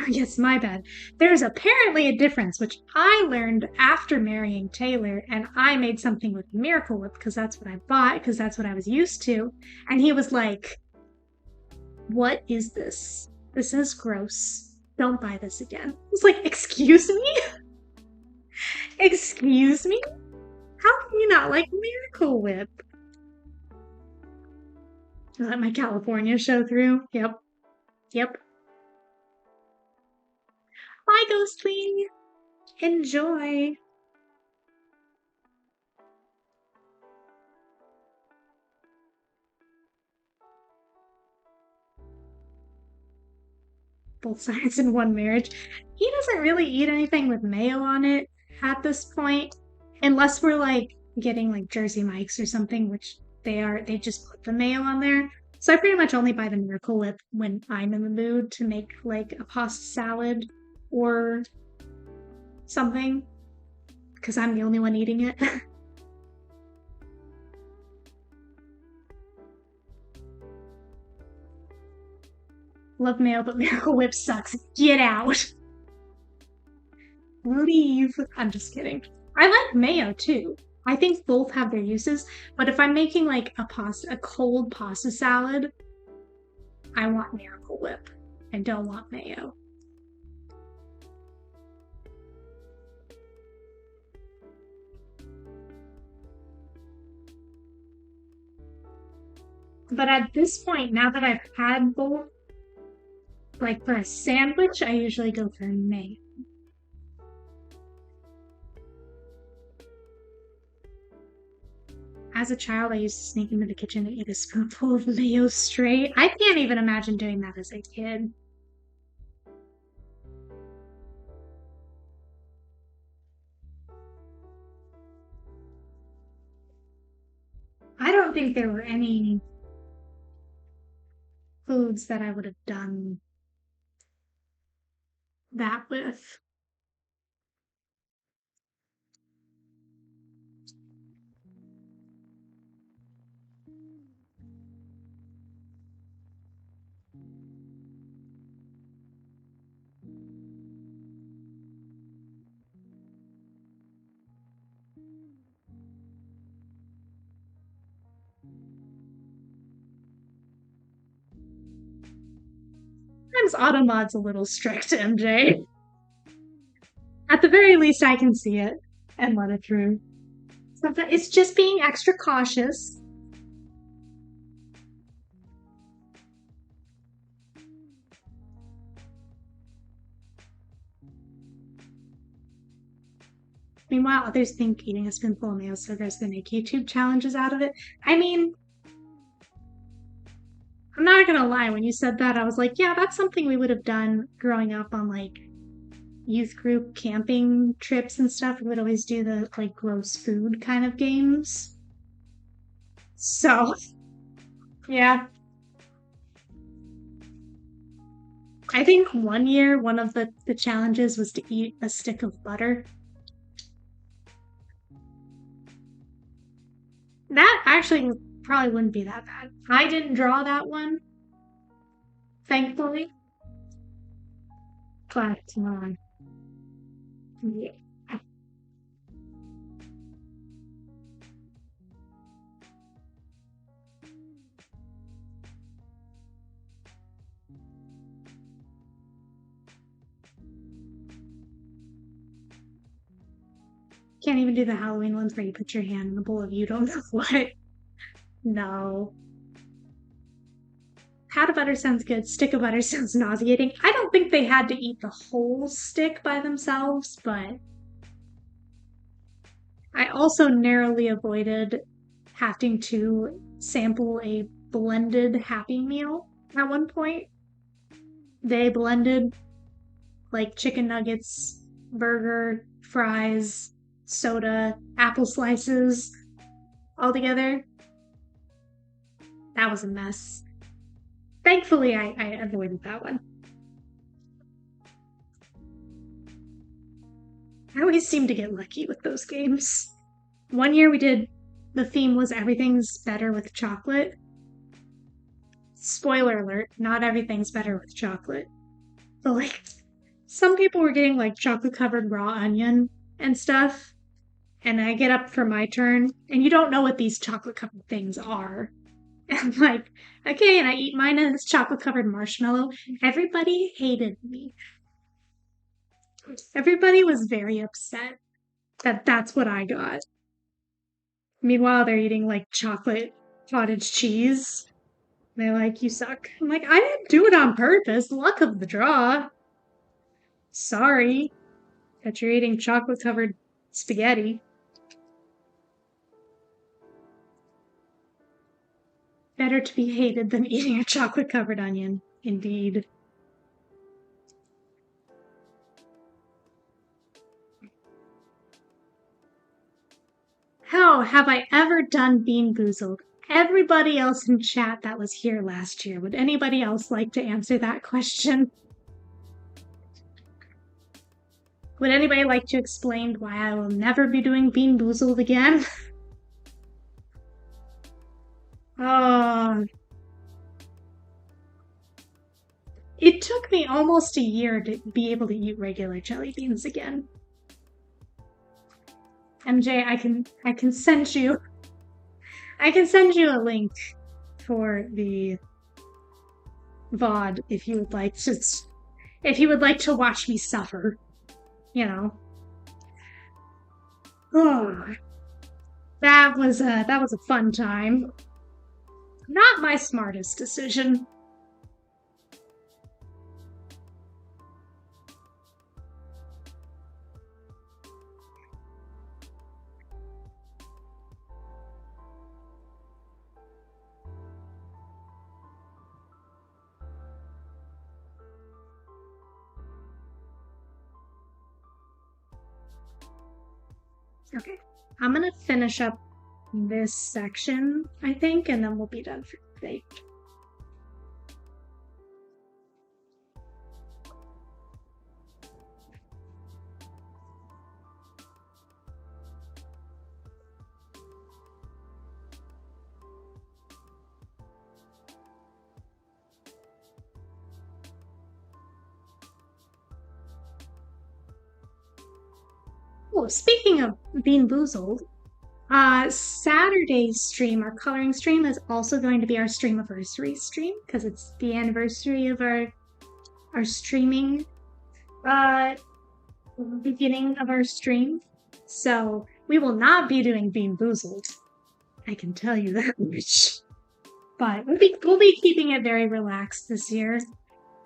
Yes, my bad. There's apparently a difference, which I learned after marrying Taylor, and I made something with Miracle Whip because that's what I bought, because that's what I was used to. And he was like, what is this? This is gross. Don't buy this again. I was like, excuse me? Excuse me? How can you not like Miracle Whip? Let my California show through. Yep. Yep. Bye, Ghostly. Enjoy. Both sides in one marriage. He doesn't really eat anything with mayo on it at this point, unless we're like getting like Jersey Mike's or something, which they just put the mayo on there. So I pretty much only buy the Miracle Whip when I'm in the mood to make like a pasta salad or something, because I'm the only one eating it. Love mayo, but Miracle Whip sucks. Get out. Leave. I'm just kidding. I like mayo too. I think both have their uses, but if I'm making like a cold pasta salad, I want Miracle Whip. I don't want mayo. But at this point, now that I've had both, like for a sandwich, I usually go for mayo. As a child, I used to sneak into the kitchen and eat a spoonful of mayo straight. I can't even imagine doing that as a kid. I don't think there were any foods that I would have done that with. Sometimes Automod's a little strict, MJ. At the very least, I can see it and let it through. Sometimes it's just being extra cautious. Meanwhile, others think eating a spoonful of mayo sugar is going to make YouTube challenges out of it. I mean, I'm not gonna lie, when you said that, I was like, yeah, that's something we would have done growing up on like youth group camping trips and stuff. We would always do the like gross food kind of games. So, yeah. I think one year, one of the challenges was to eat a stick of butter. That actually probably wouldn't be that bad. I didn't draw that one, thankfully. But, yeah. Can't even do the Halloween ones where you put your hand in a bowl of you don't know what. No. Pat of butter sounds good. Stick of butter sounds nauseating. I don't think they had to eat the whole stick by themselves, but I also narrowly avoided having to sample a blended Happy Meal at one point. They blended like chicken nuggets, burger, fries, soda, apple slices all together. That was a mess. Thankfully, I avoided that one. I always seem to get lucky with those games. One year the theme was everything's better with chocolate. Spoiler alert, not everything's better with chocolate. But like, some people were getting like chocolate covered raw onion and stuff. And I get up for my turn, and you don't know what these chocolate covered things are. And I'm like, okay, and I eat mine and it's chocolate covered marshmallow. Everybody hated me. Everybody was very upset that that's what I got. Meanwhile, they're eating like chocolate cottage cheese. They're like, you suck. I'm like, I didn't do it on purpose. Luck of the draw. Sorry that you're eating chocolate covered spaghetti. Better to be hated than eating a chocolate covered onion. Indeed. How have I ever done Bean Boozled? Everybody else in chat that was here last year, would anybody else like to answer that question? Would anybody like to explain why I will never be doing Bean Boozled again? It took me almost a year to be able to eat regular jelly beans again. MJ, I can send you a link for the VOD if you would like to watch me suffer. You know. Oh, that was a fun time. Not my smartest decision. Okay, I'm gonna finish up this section, I think, and then we'll be done for today. Oh, speaking of Bean Boozled, Saturday's stream, our coloring stream, is also going to be our streamiversary stream because it's the anniversary of our streaming, beginning of our stream. So we will not be doing Bean Boozled. I can tell you that much. But we'll be keeping it very relaxed this year,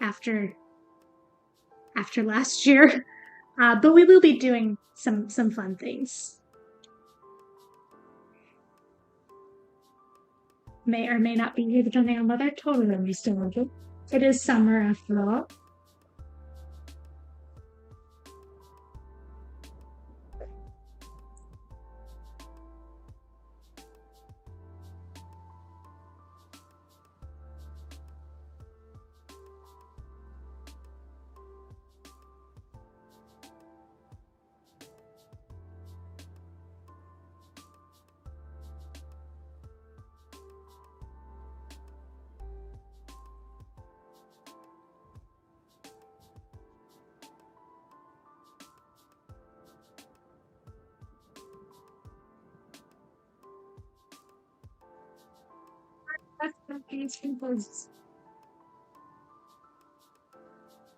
after last year. But we will be doing some fun things. May or may not be here depending on weather. Totally understandable. It is summer after all.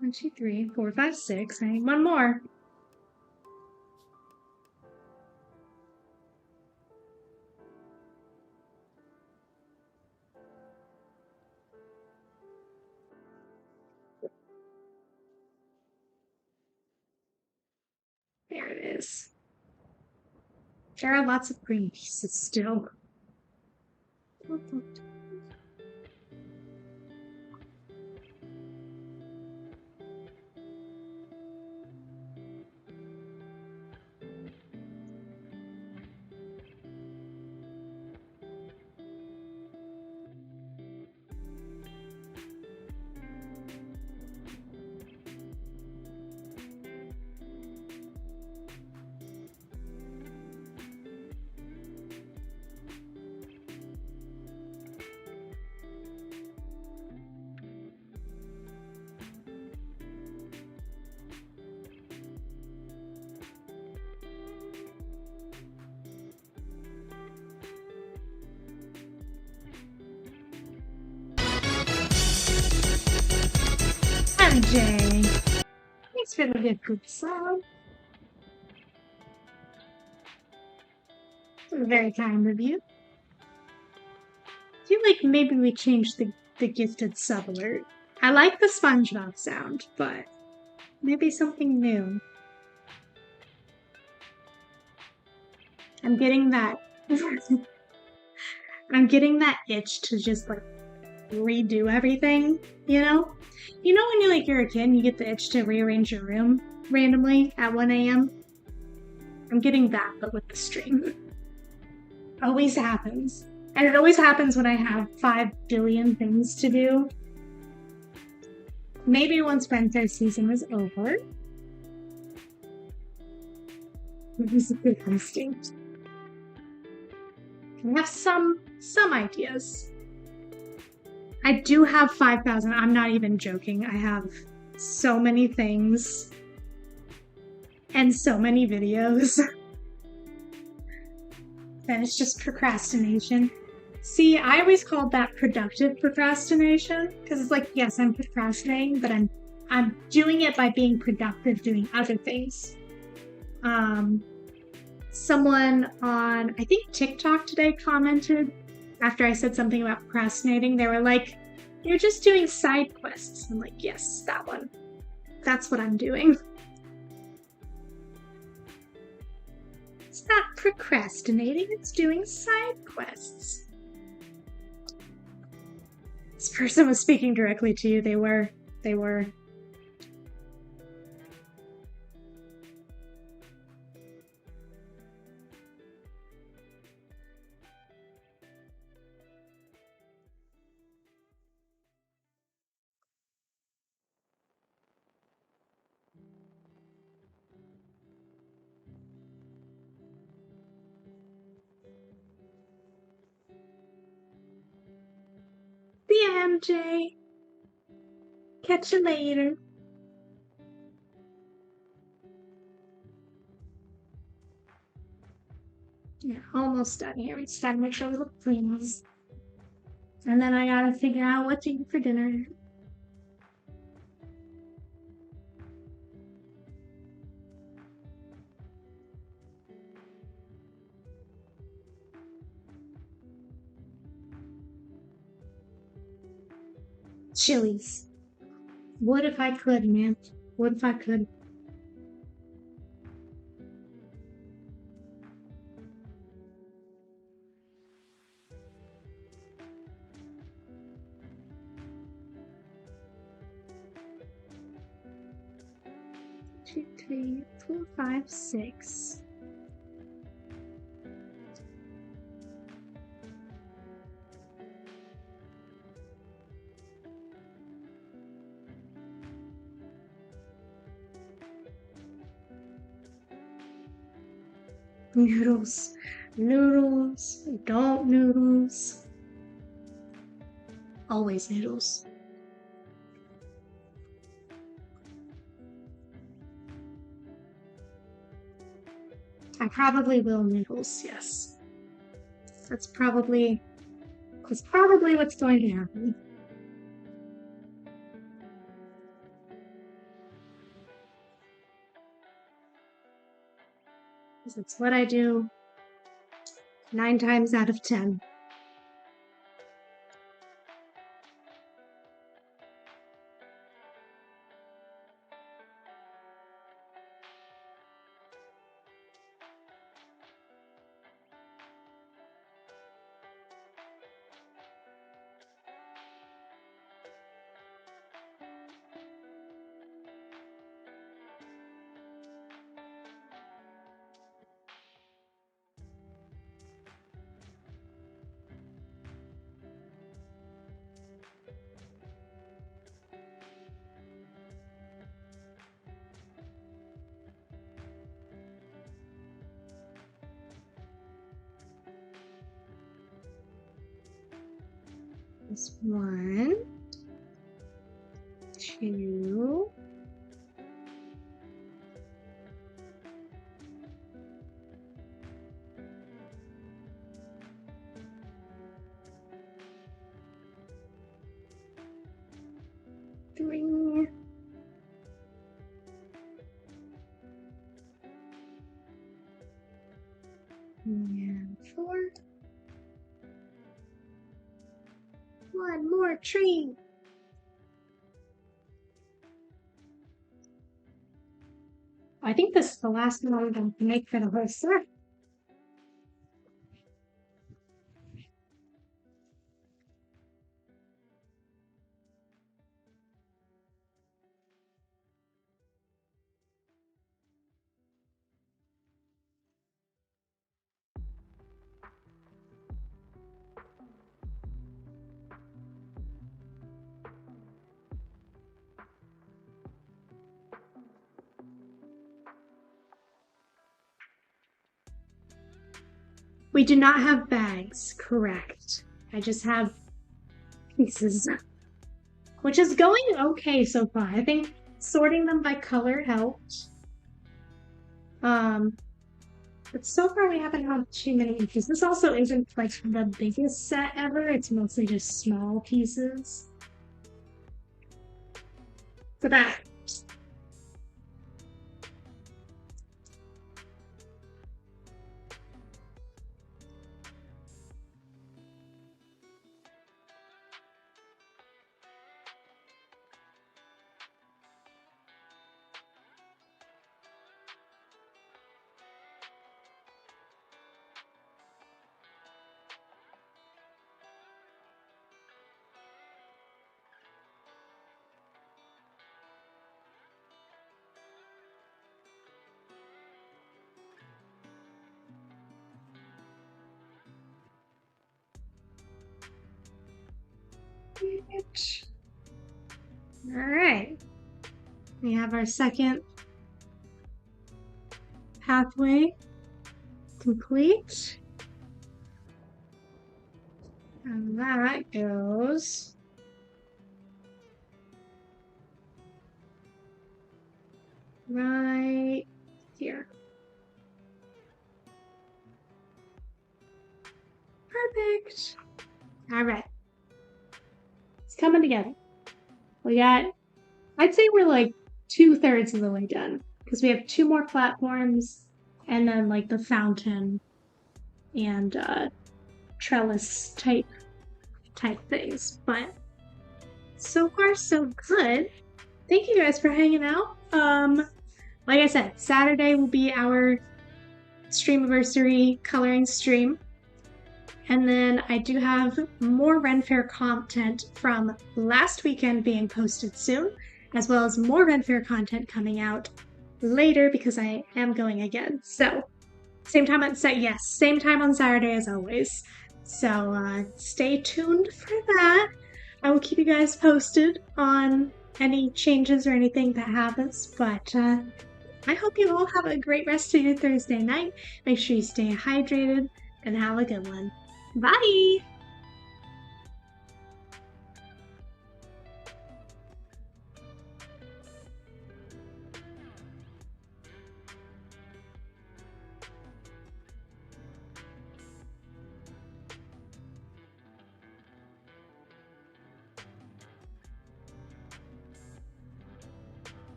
One, two, three, four, five, six. I need one more. is. There are lots of green pieces still. MJ, thanks for the good song. Very kind of you. I feel like maybe we changed the gifted sub alert. I like the SpongeBob sound, but maybe something new. I'm getting that. I'm getting that itch to just like redo everything, you know? You know when you're a kid and you get the itch to rearrange your room randomly at 1 a.m.? I'm getting that, but with the stream. Always happens. And it always happens when I have 5 billion things to do. Maybe once Wednesday season is over. This is a good instinct. I have some ideas. I do have 5,000. I'm not even joking. I have so many things and so many videos. And it's just procrastination. See, I always called that productive procrastination because it's like, yes, I'm procrastinating, but I'm doing it by being productive, doing other things. Someone on, I think TikTok today commented after I said something about procrastinating. They were like, "You're just doing side quests." I'm like, yes, that one. That's what I'm doing. It's not procrastinating, it's doing side quests. This person was speaking directly to you. They were. See ya, MJ. Catch you later. Yeah, almost done here. We just gotta make sure we look please. And then I gotta figure out what to eat for dinner. Chilies. What if I could, man? What if I could? Two, 3, 4, 5, 6. Noodles. Noodles. Adult noodles. Always noodles. I probably will noodles, yes. That's probably what's going to happen. Because it's what I do 9 times out of 10. This 1, 2, 3, and 4. One more tree. I think this is the last one I'm going to make for the whole set. We do not have bags, correct. I just have pieces, which is going okay so far. I think sorting them by color helped. But so far we haven't had too many pieces. This also isn't like the biggest set ever. It's mostly just small pieces. So that all right. We have our second pathway complete. And that goes right here. Perfect. All right. It's coming together. We got, I'd say we're like 2/3 of the way done because we have 2 more platforms and then like the fountain and trellis type things. But so far so good. Thank you guys for hanging out. Like I said, Saturday will be our Streamiversary coloring stream. And then I do have more Ren Fair content from last weekend being posted soon, as well as more Ren Fair content coming out later because I am going again. So, same time on Saturday as always. So stay tuned for that. I will keep you guys posted on any changes or anything that happens. But I hope you all have a great rest of your Thursday night. Make sure you stay hydrated and have a good one. Bye!